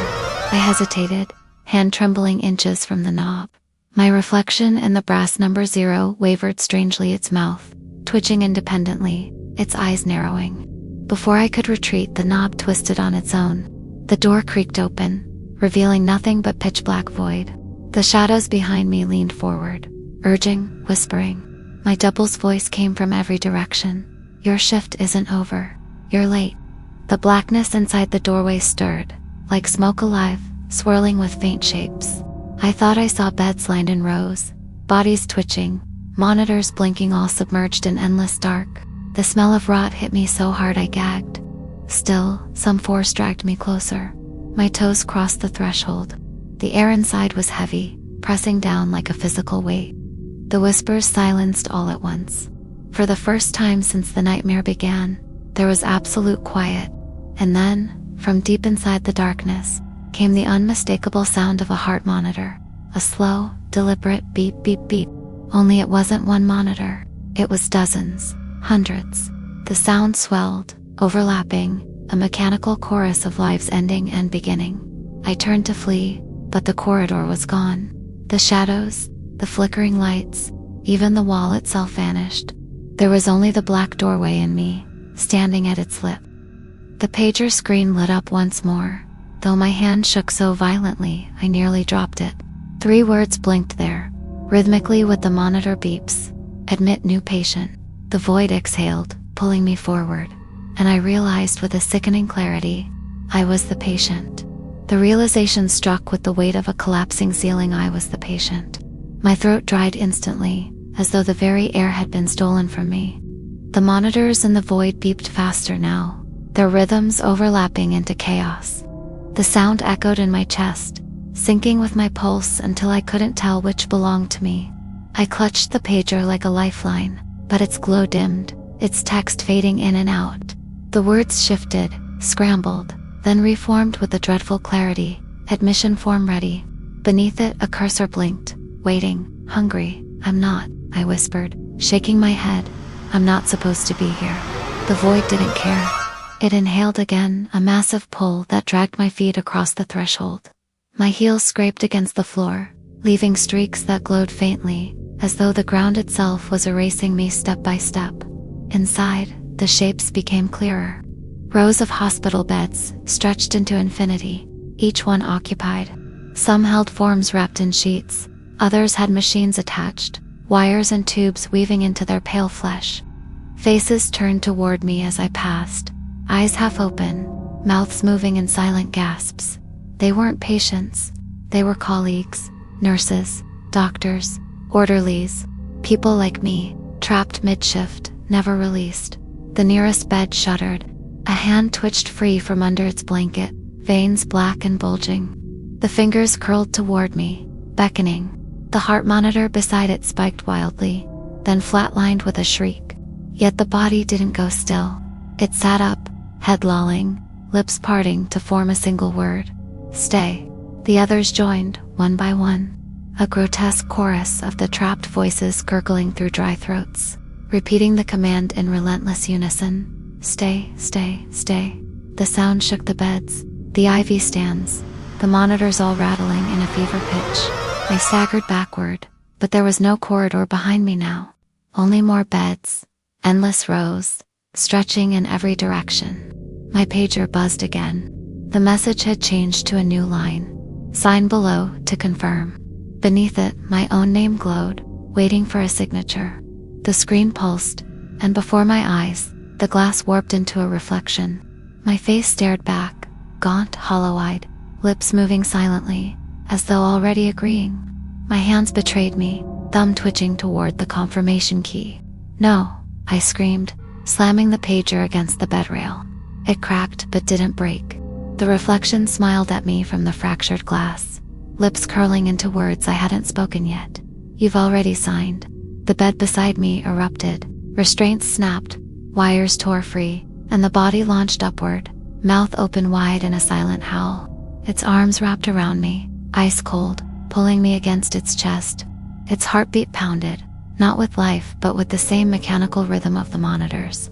I hesitated, hand trembling inches from the knob. My reflection in the brass number 0 wavered strangely, its mouth twitching independently, its eyes narrowing. Before I could retreat, the knob twisted on its own. The door creaked open, revealing nothing but pitch-black void. The shadows behind me leaned forward, urging, whispering. My double's voice came from every direction. "Your shift isn't over. You're late." The blackness inside the doorway stirred, like smoke alive, swirling with faint shapes. I thought I saw beds lined in rows, bodies twitching, monitors blinking, all submerged in endless dark. The smell of rot hit me so hard I gagged. Still, some force dragged me closer. My toes crossed the threshold. The air inside was heavy, pressing down like a physical weight. The whispers silenced all at once. For the first time since the nightmare began, there was absolute quiet. And then, from deep inside the darkness, came the unmistakable sound of a heart monitor. A slow, deliberate beep, beep, beep. Only it wasn't one monitor. It was dozens, hundreds. The sound swelled, overlapping, a mechanical chorus of lives ending and beginning. I turned to flee, but the corridor was gone. The shadows, the flickering lights, even the wall itself vanished. There was only the black doorway and me, standing at its lip. The pager screen lit up once more, though my hand shook so violently I nearly dropped it. 3 words blinked there, rhythmically with the monitor beeps. "Admit new patient." The void exhaled, pulling me forward, and I realized with a sickening clarity, I was the patient. The realization struck with the weight of a collapsing ceiling. I was the patient. My throat dried instantly, as though the very air had been stolen from me. The monitors in the void beeped faster now, their rhythms overlapping into chaos. The sound echoed in my chest, syncing with my pulse until I couldn't tell which belonged to me. I clutched the pager like a lifeline, but its glow dimmed, its text fading in and out. The words shifted, scrambled, then reformed with a dreadful clarity. Admission form ready. Beneath it, a cursor blinked. Waiting, hungry. I'm not, I whispered, shaking my head. I'm not supposed to be here. The void didn't care. It inhaled again, a massive pull that dragged my feet across the threshold. My heels scraped against the floor, leaving streaks that glowed faintly, as though the ground itself was erasing me step by step. Inside, the shapes became clearer. Rows of hospital beds stretched into infinity, each one occupied. Some held forms wrapped in sheets, others had machines attached, wires and tubes weaving into their pale flesh. Faces turned toward me as I passed, eyes half open, mouths moving in silent gasps. They weren't patients, they were colleagues, nurses, doctors, orderlies, people like me, trapped mid-shift, never released. The nearest bed shuddered. A hand twitched free from under its blanket, veins black and bulging. The fingers curled toward me, beckoning. The heart monitor beside it spiked wildly, then flatlined with a shriek. Yet the body didn't go still. It sat up, head lolling, lips parting to form a single word. Stay. The others joined, one by one. A grotesque chorus of the trapped voices gurgling through dry throats, repeating the command in relentless unison. Stay, stay, stay. The sound shook the beds, the IV stands, the monitors all rattling in a fever pitch. I staggered backward, but there was no corridor behind me now. Only more beds, endless rows, stretching in every direction. My pager buzzed again. The message had changed to a new line. Sign below to confirm. Beneath it, my own name glowed, waiting for a signature. The screen pulsed, and before my eyes, the glass warped into a reflection. My face stared back, gaunt, hollow-eyed, lips moving silently, as though already agreeing. My hands betrayed me, thumb twitching toward the confirmation key. No, I screamed, slamming the pager against the bed rail. It cracked but didn't break. The reflection smiled at me from the fractured glass, lips curling into words I hadn't spoken yet. You've already signed. The bed beside me erupted, restraints snapped, wires tore free, and the body launched upward, mouth open wide in a silent howl. Its arms wrapped around me, ice cold, pulling me against its chest. Its heartbeat pounded, not with life but with the same mechanical rhythm of the monitors.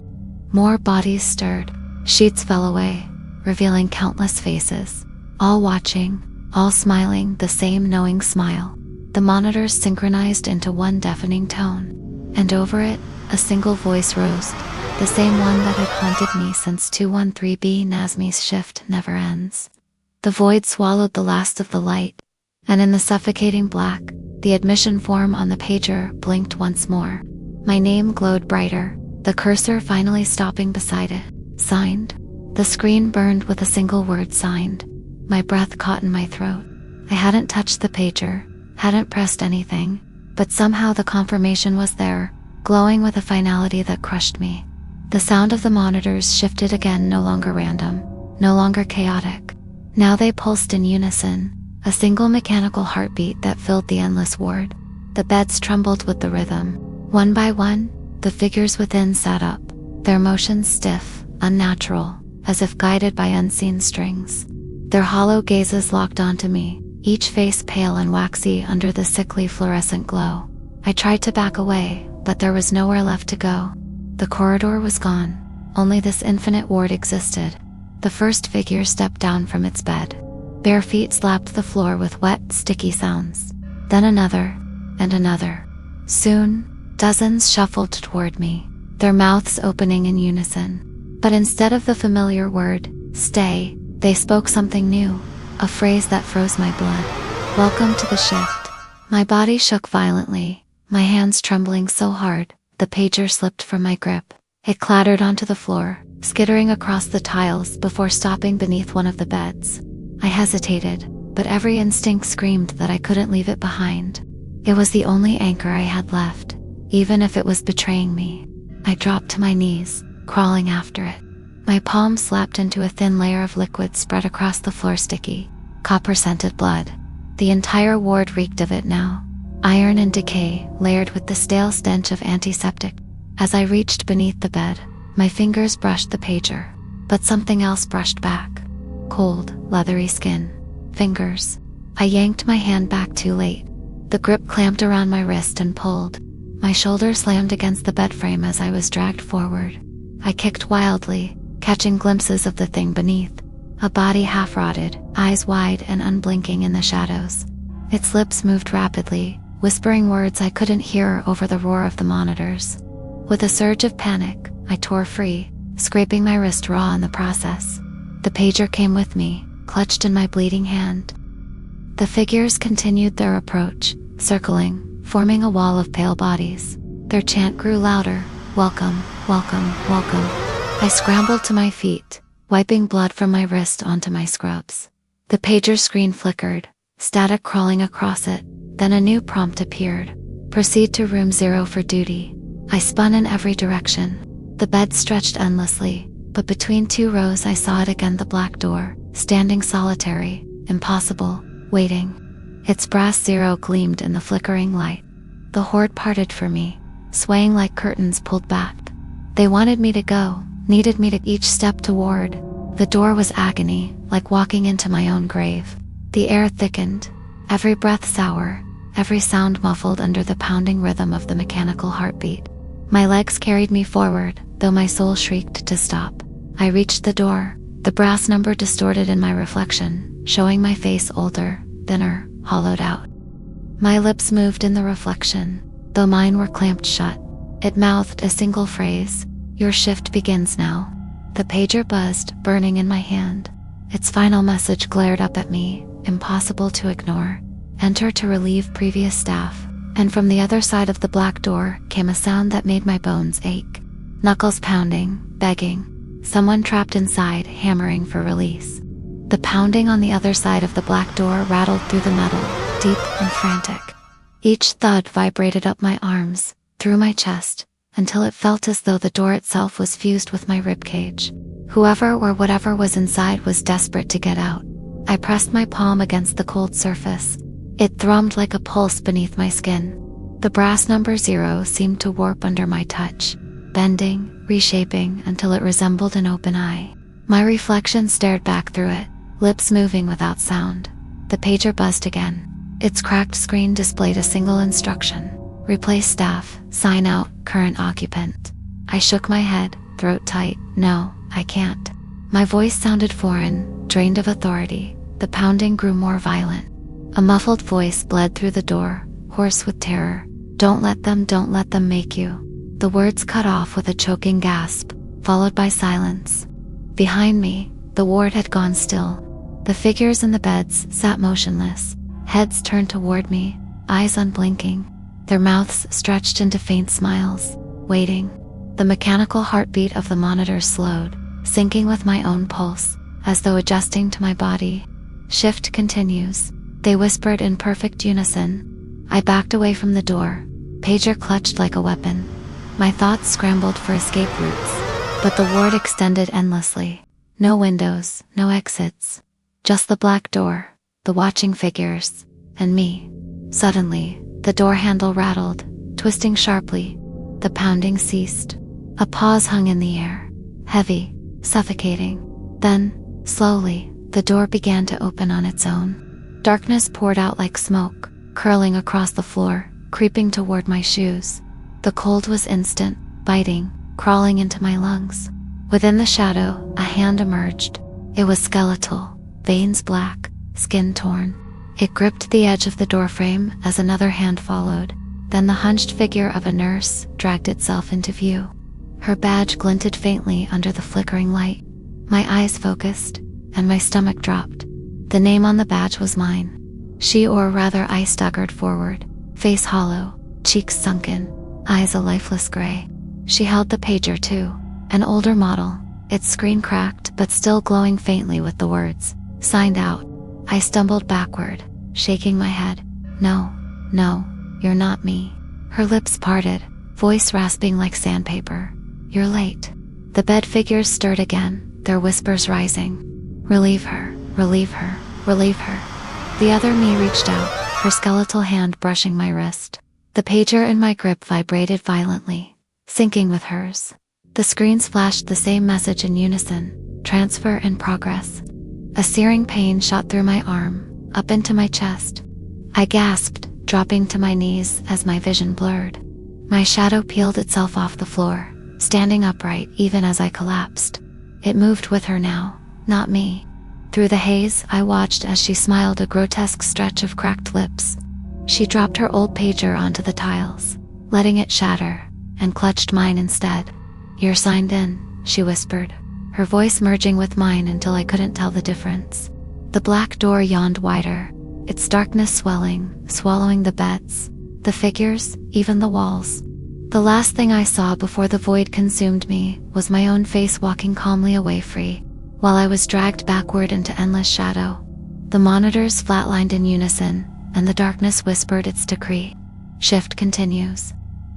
More bodies stirred, sheets fell away, revealing countless faces, all watching, all smiling the same knowing smile. The monitors synchronized into one deafening tone, and over it, a single voice rose, the same one that had haunted me since 213B. Nazmi's shift never ends. The void swallowed the last of the light, and in the suffocating black, the admission form on the pager blinked once more. My name glowed brighter, the cursor finally stopping beside it. Signed. The screen burned with a single word: signed. My breath caught in my throat. I hadn't touched the pager, hadn't pressed anything, but somehow the confirmation was there, glowing with a finality that crushed me. The sound of the monitors shifted again, no longer random, no longer chaotic. Now they pulsed in unison, a single mechanical heartbeat that filled the endless ward. The beds trembled with the rhythm. One by one, the figures within sat up, their motions stiff, unnatural, as if guided by unseen strings. Their hollow gazes locked onto me, each face pale and waxy under the sickly fluorescent glow. I tried to back away, but there was nowhere left to go. The corridor was gone. Only this infinite ward existed. The first figure stepped down from its bed. Bare feet slapped the floor with wet, sticky sounds. Then another, and another. Soon, dozens shuffled toward me, their mouths opening in unison. But instead of the familiar word, stay, they spoke something new, a phrase that froze my blood. Welcome to the shift. My body shook violently, my hands trembling so hard, The pager slipped from my grip. It clattered onto the floor, skittering across the tiles before stopping beneath one of the beds. I hesitated, but every instinct screamed that I couldn't leave it behind. It was the only anchor I had left, even if it was betraying me. I dropped to my knees, crawling after it. My palm slapped into a thin layer of liquid spread across the floor, sticky, copper-scented blood. The entire ward reeked of it now. Iron and decay, layered with the stale stench of antiseptic. As I reached beneath the bed, my fingers brushed the pager, but something else brushed back. Cold, leathery skin. Fingers. I yanked my hand back too late. The grip clamped around my wrist and pulled. My shoulder slammed against the bed frame as I was dragged forward. I kicked wildly, catching glimpses of the thing beneath. A body half-rotted, eyes wide and unblinking in the shadows. Its lips moved rapidly, whispering words I couldn't hear over the roar of the monitors. With a surge of panic, I tore free, scraping my wrist raw in the process. The pager came with me, clutched in my bleeding hand. The figures continued their approach, circling, forming a wall of pale bodies. Their chant grew louder, "Welcome, welcome, welcome." I scrambled to my feet, wiping blood from my wrist onto my scrubs. The pager screen flickered, static crawling across it, then a new prompt appeared. "Proceed to room 0 for duty." I spun in every direction. The bed stretched endlessly, but between two rows I saw it again, the black door, standing solitary, impossible, waiting. Its brass 0 gleamed in the flickering light. The horde parted for me, swaying like curtains pulled back. They wanted me to go, needed me to each step toward. The door was agony, like walking into my own grave. The air thickened, every breath sour, every sound muffled under the pounding rhythm of the mechanical heartbeat. My legs carried me forward, though my soul shrieked to stop. I reached the door, the brass number distorted in my reflection, showing my face older, thinner, hollowed out. My lips moved in the reflection, though mine were clamped shut. It mouthed a single phrase, "Your shift begins now." The pager buzzed, burning in my hand. Its final message glared up at me, impossible to ignore. "Enter to relieve previous staff." And from the other side of the black door came a sound that made my bones ache. Knuckles pounding, begging. Someone trapped inside, hammering for release. The pounding on the other side of the black door rattled through the metal, deep and frantic. Each thud vibrated up my arms, through my chest, until it felt as though the door itself was fused with my ribcage. Whoever or whatever was inside was desperate to get out. I pressed my palm against the cold surface. It thrummed like a pulse beneath my skin. The brass number 0 seemed to warp under my touch, bending, reshaping until it resembled an open eye. My reflection stared back through it, lips moving without sound. The pager buzzed again. Its cracked screen displayed a single instruction: replace staff, sign out, current occupant. I shook my head, throat tight. "No, I can't." My voice sounded foreign, drained of authority. The pounding grew more violent. A muffled voice bled through the door, hoarse with terror. Don't let them make you." The words cut off with a choking gasp, followed by silence. Behind me, the ward had gone still. The figures in the beds sat motionless, heads turned toward me, eyes unblinking, their mouths stretched into faint smiles, waiting. The mechanical heartbeat of the monitor slowed, syncing with my own pulse, as though adjusting to my body. "Shift continues," they whispered in perfect unison. I backed away from the door, pager clutched like a weapon. My thoughts scrambled for escape routes, but the ward extended endlessly. No windows, no exits. Just the black door, the watching figures, and me. Suddenly, the door handle rattled, twisting sharply. The pounding ceased. A pause hung in the air, heavy, suffocating. Then, slowly, the door began to open on its own. Darkness poured out like smoke, curling across the floor, creeping toward my shoes. The cold was instant, biting, crawling into my lungs. Within the shadow, a hand emerged. It was skeletal, veins black, skin torn. It gripped the edge of the doorframe as another hand followed. Then the hunched figure of a nurse dragged itself into view. Her badge glinted faintly under the flickering light. My eyes focused, and my stomach dropped. The name on the badge was mine. Or rather I staggered forward, face hollow, cheeks sunken, eyes a lifeless gray. She held the pager too, an older model, its screen cracked but still glowing faintly with the words, "Signed out." I stumbled backward, shaking my head. No, you're not me." Her lips parted, voice rasping like sandpaper. "You're late." The bed figures stirred again, their whispers rising. "Relieve her, relieve her, relieve her." The other me reached out, her skeletal hand brushing my wrist. The pager in my grip vibrated violently, syncing with hers. The screens flashed the same message in unison, "Transfer in progress." A searing pain shot through my arm, up into my chest. I gasped, dropping to my knees as my vision blurred. My shadow peeled itself off the floor, standing upright even as I collapsed. It moved with her now, not me. Through the haze, I watched as she smiled, a grotesque stretch of cracked lips. She dropped her old pager onto the tiles, letting it shatter, and clutched mine instead. "You're signed in," she whispered, her voice merging with mine until I couldn't tell the difference. The black door yawned wider, its darkness swallowing the beds, the figures, even the walls. The last thing I saw before the void consumed me was my own face walking calmly away free, while I was dragged backward into endless shadow. The monitors flatlined in unison, and the darkness whispered its decree. Shift continues.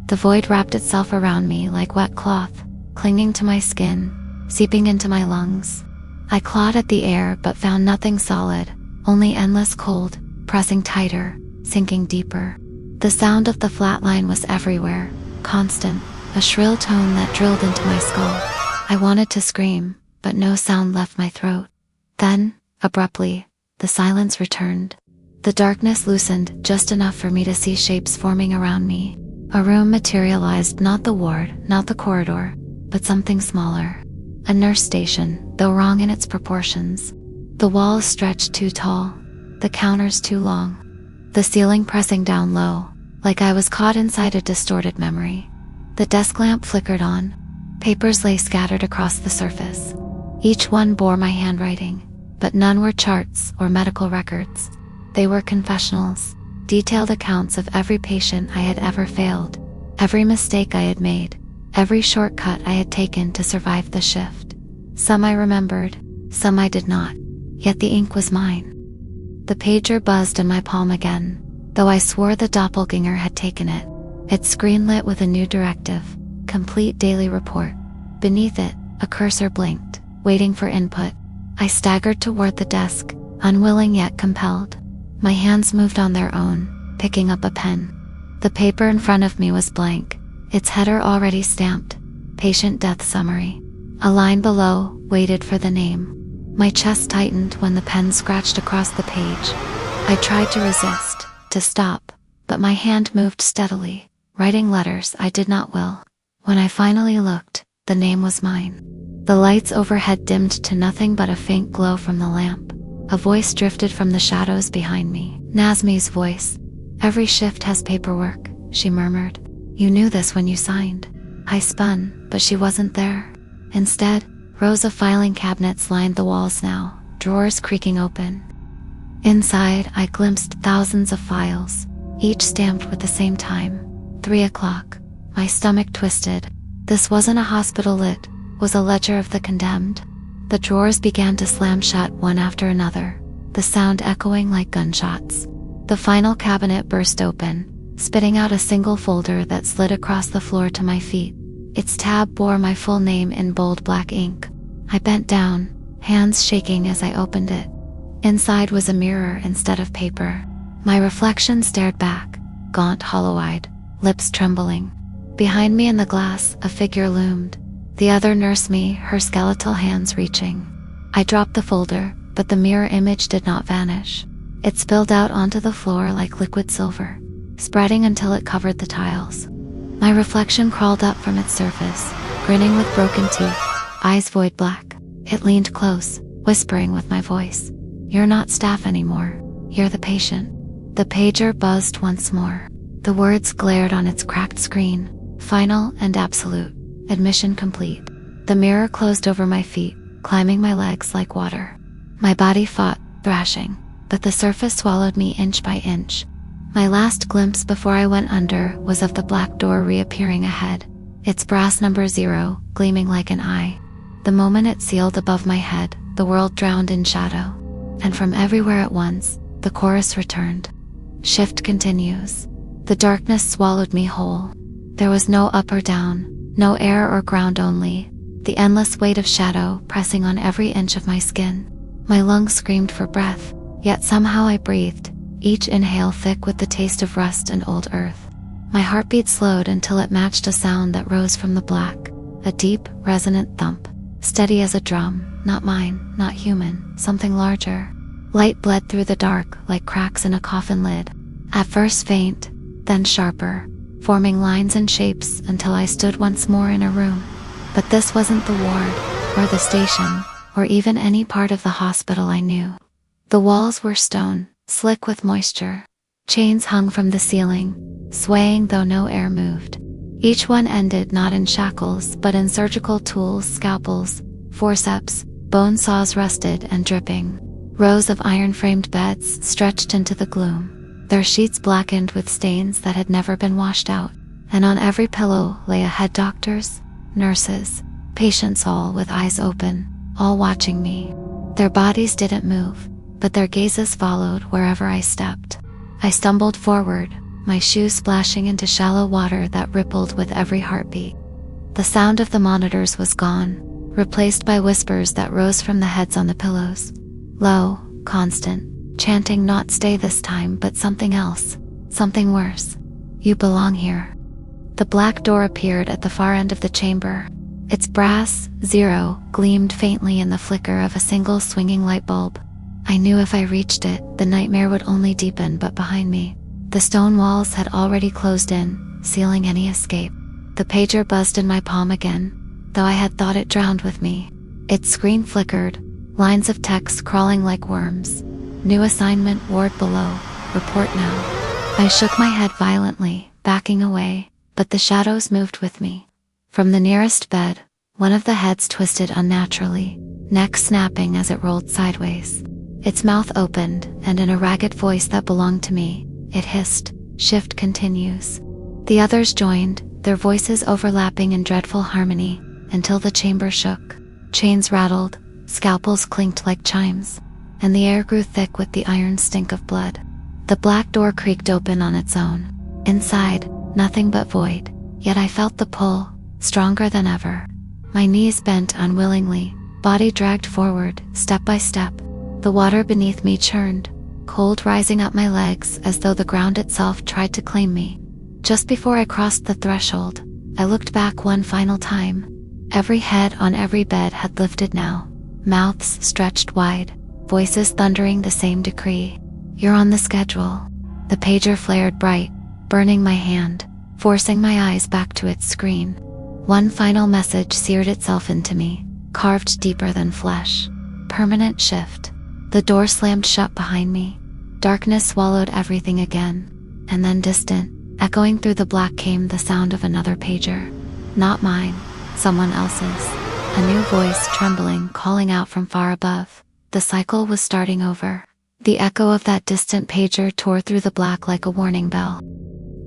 The void wrapped itself around me like wet cloth, clinging to my skin, seeping into my lungs. I clawed at the air but found nothing solid, only endless cold, pressing tighter, sinking deeper. The sound of the flatline was everywhere, constant, a shrill tone that drilled into my skull. I wanted to scream, but no sound left my throat. Then, abruptly, the silence returned. The darkness loosened just enough for me to see shapes forming around me. A room materialized, not the ward, not the corridor, but something smaller. A nurse station, though wrong in its proportions. The walls stretched too tall, the counters too long, the ceiling pressing down low, like I was caught inside a distorted memory. The desk lamp flickered on. Papers lay scattered across the surface. Each one bore my handwriting, but none were charts or medical records. They were confessionals, detailed accounts of every patient I had ever failed, every mistake I had made, every shortcut I had taken to survive the shift. Some I remembered, some I did not, yet the ink was mine. The pager buzzed in my palm again, though I swore the doppelganger had taken it. Its screen lit with a new directive, complete daily report. Beneath it, a cursor blinked, waiting for input. I staggered toward the desk, unwilling yet compelled. My hands moved on their own, picking up a pen. The paper in front of me was blank, its header already stamped, "Patient Death Summary." A line below waited for the name. My chest tightened when the pen scratched across the page. I tried to resist, to stop, but my hand moved steadily, writing letters I did not will. When I finally looked, the name was mine. The lights overhead dimmed to nothing but a faint glow from the lamp. A voice drifted from the shadows behind me. Nazmi's voice. "Every shift has paperwork," she murmured. "You knew this when you signed." I spun, but she wasn't there. Instead, rows of filing cabinets lined the walls now, drawers creaking open. Inside, I glimpsed thousands of files, each stamped with the same time, 3 o'clock. My stomach twisted. This wasn't a hospital lit, was a ledger of the condemned. The drawers began to slam shut one after another, the sound echoing like gunshots. The final cabinet burst open, spitting out a single folder that slid across the floor to my feet. Its tab bore my full name in bold black ink. I bent down, hands shaking as I opened it. Inside was a mirror instead of paper. My reflection stared back, gaunt, hollow-eyed, lips trembling. Behind me in the glass, a figure loomed. The other nurse me, her skeletal hands reaching. I dropped the folder, but the mirror image did not vanish. It spilled out onto the floor like liquid silver, spreading until it covered the tiles. My reflection crawled up from its surface, grinning with broken teeth, eyes void black. It leaned close, whispering with my voice. "You're not staff anymore. You're the patient." The pager buzzed once more. The words glared on its cracked screen. Final and absolute. Admission complete. The mirror closed over my feet, climbing my legs like water. My body fought, thrashing, but the surface swallowed me inch by inch. My last glimpse before I went under was of the black door reappearing ahead, its brass number 0 gleaming like an eye. The moment it sealed above my head, the world drowned in shadow. And from everywhere at once, the chorus returned. Shift continues. The darkness swallowed me whole. There was no up or down, no air or ground, only the endless weight of shadow pressing on every inch of my skin. My lungs screamed for breath, yet somehow I breathed, each inhale thick with the taste of rust and old earth. My heartbeat slowed until it matched a sound that rose from the black, a deep, resonant thump, steady as a drum, not mine, not human, something larger. Light bled through the dark like cracks in a coffin lid, at first faint, then sharper, forming lines and shapes until I stood once more in a room. But this wasn't the ward, or the station, or even any part of the hospital I knew. The walls were stone, slick with moisture. Chains hung from the ceiling, swaying though no air moved. Each one ended not in shackles but in surgical tools, scalpels, forceps, bone saws rusted and dripping. Rows of iron-framed beds stretched into the gloom, their sheets blackened with stains that had never been washed out, and on every pillow lay a head doctors, nurses, patients, all with eyes open, all watching me. Their bodies didn't move, but their gazes followed wherever I stepped. I stumbled forward, my shoes splashing into shallow water that rippled with every heartbeat. The sound of the monitors was gone, replaced by whispers that rose from the heads on the pillows. Low, constant, chanting not stay this time but something else, something worse. You belong here. The black door appeared at the far end of the chamber. Its brass 0 gleamed faintly in the flicker of a single swinging light bulb. I knew if I reached it, the nightmare would only deepen, but behind me, the stone walls had already closed in, sealing any escape. The pager buzzed in my palm again, though I had thought it drowned with me. Its screen flickered, lines of text crawling like worms. New assignment, ward below, report now. I shook my head violently, backing away, but the shadows moved with me. From the nearest bed, one of the heads twisted unnaturally, neck snapping as it rolled sideways. Its mouth opened, and in a ragged voice that belonged to me, it hissed, "Shift continues." The others joined, their voices overlapping in dreadful harmony, until the chamber shook. Chains rattled, scalpels clinked like chimes, and the air grew thick with the iron stink of blood. The black door creaked open on its own. Inside, nothing but void, yet I felt the pull, stronger than ever. My knees bent unwillingly, body dragged forward, step by step. The water beneath me churned, cold rising up my legs as though the ground itself tried to claim me. Just before I crossed the threshold, I looked back one final time. Every head on every bed had lifted now, mouths stretched wide, voices thundering the same decree. "You're on the schedule." The pager flared bright, burning my hand, forcing my eyes back to its screen. One final message seared itself into me, carved deeper than flesh. Permanent shift. The door slammed shut behind me. Darkness swallowed everything again. And then distant, echoing through the black, came the sound of another pager. Not mine, someone else's. A new voice trembling, calling out from far above. The cycle was starting over. The echo of that distant pager tore through the black like a warning bell.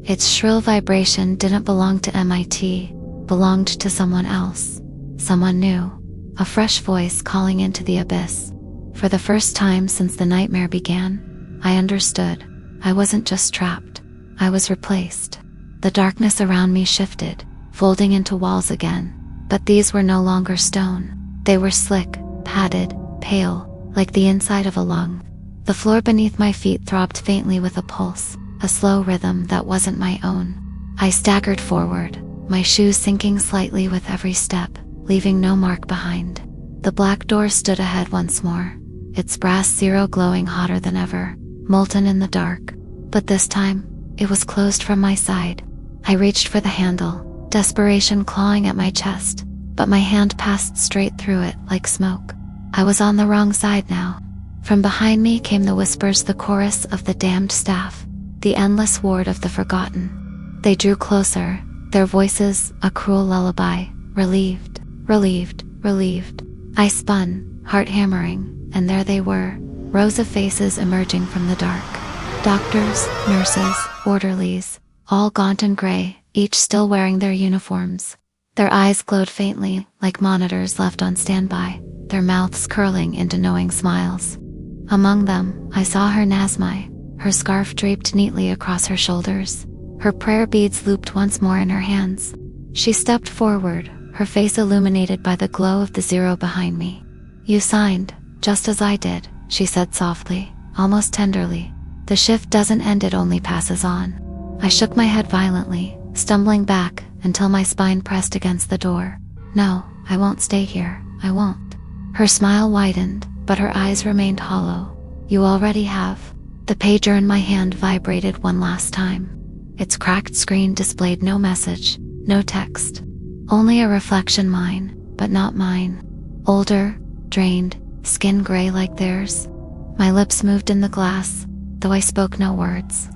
Its shrill vibration didn't belong to MIT, belonged to someone else. Someone new. A fresh voice calling into the abyss. For the first time since the nightmare began, I understood. I wasn't just trapped. I was replaced. The darkness around me shifted, folding into walls again. But these were no longer stone. They were slick, padded, pale, like the inside of a lung. The floor beneath my feet throbbed faintly with a pulse, a slow rhythm that wasn't my own. I staggered forward, my shoes sinking slightly with every step, leaving no mark behind. The black door stood ahead once more, its brass 0 glowing hotter than ever, molten in the dark. But this time, it was closed from my side. I reached for the handle, desperation clawing at my chest, but my hand passed straight through it like smoke. I was on the wrong side now. From behind me came the whispers, the chorus of the damned staff, the endless ward of the forgotten. They drew closer, their voices a cruel lullaby, relieved, relieved, relieved. I spun, heart hammering, and there they were, rows of faces emerging from the dark. Doctors, nurses, orderlies, all gaunt and gray, each still wearing their uniforms. Their eyes glowed faintly, like monitors left on standby, their mouths curling into knowing smiles. Among them, I saw her Nazmai, her scarf draped neatly across her shoulders, her prayer beads looped once more in her hands. She stepped forward, her face illuminated by the glow of the zero behind me. "You signed, just as I did," she said softly, almost tenderly. "The shift doesn't end, it only passes on." I shook my head violently, stumbling back until my spine pressed against the door. "No, I won't stay here, I won't." Her smile widened, but her eyes remained hollow. "You already have." The pager in my hand vibrated one last time. Its cracked screen displayed no message, no text. Only a reflection, mine, but not mine. Older, drained, skin gray like theirs. My lips moved in the glass, though I spoke no words.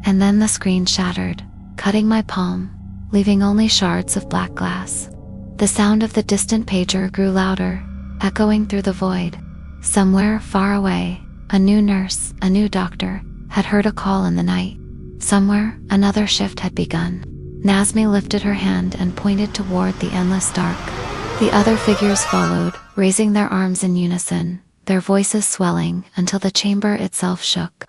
And then the screen shattered, cutting my palm, leaving only shards of black glass. The sound of the distant pager grew louder, echoing through the void. Somewhere far away, a new nurse, a new doctor, had heard a call in the night. Somewhere, another shift had begun. Nazmi lifted her hand and pointed toward the endless dark. The other figures followed, raising their arms in unison, their voices swelling until the chamber itself shook.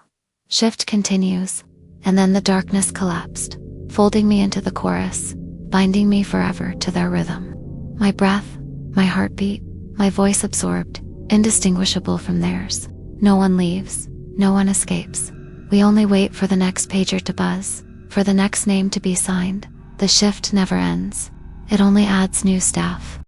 Shift continues, and then the darkness collapsed, folding me into the chorus, binding me forever to their rhythm. My breath, my heartbeat, my voice absorbed, indistinguishable from theirs. No one leaves, no one escapes. We only wait for the next pager to buzz, for the next name to be signed. The shift never ends. It only adds new staff.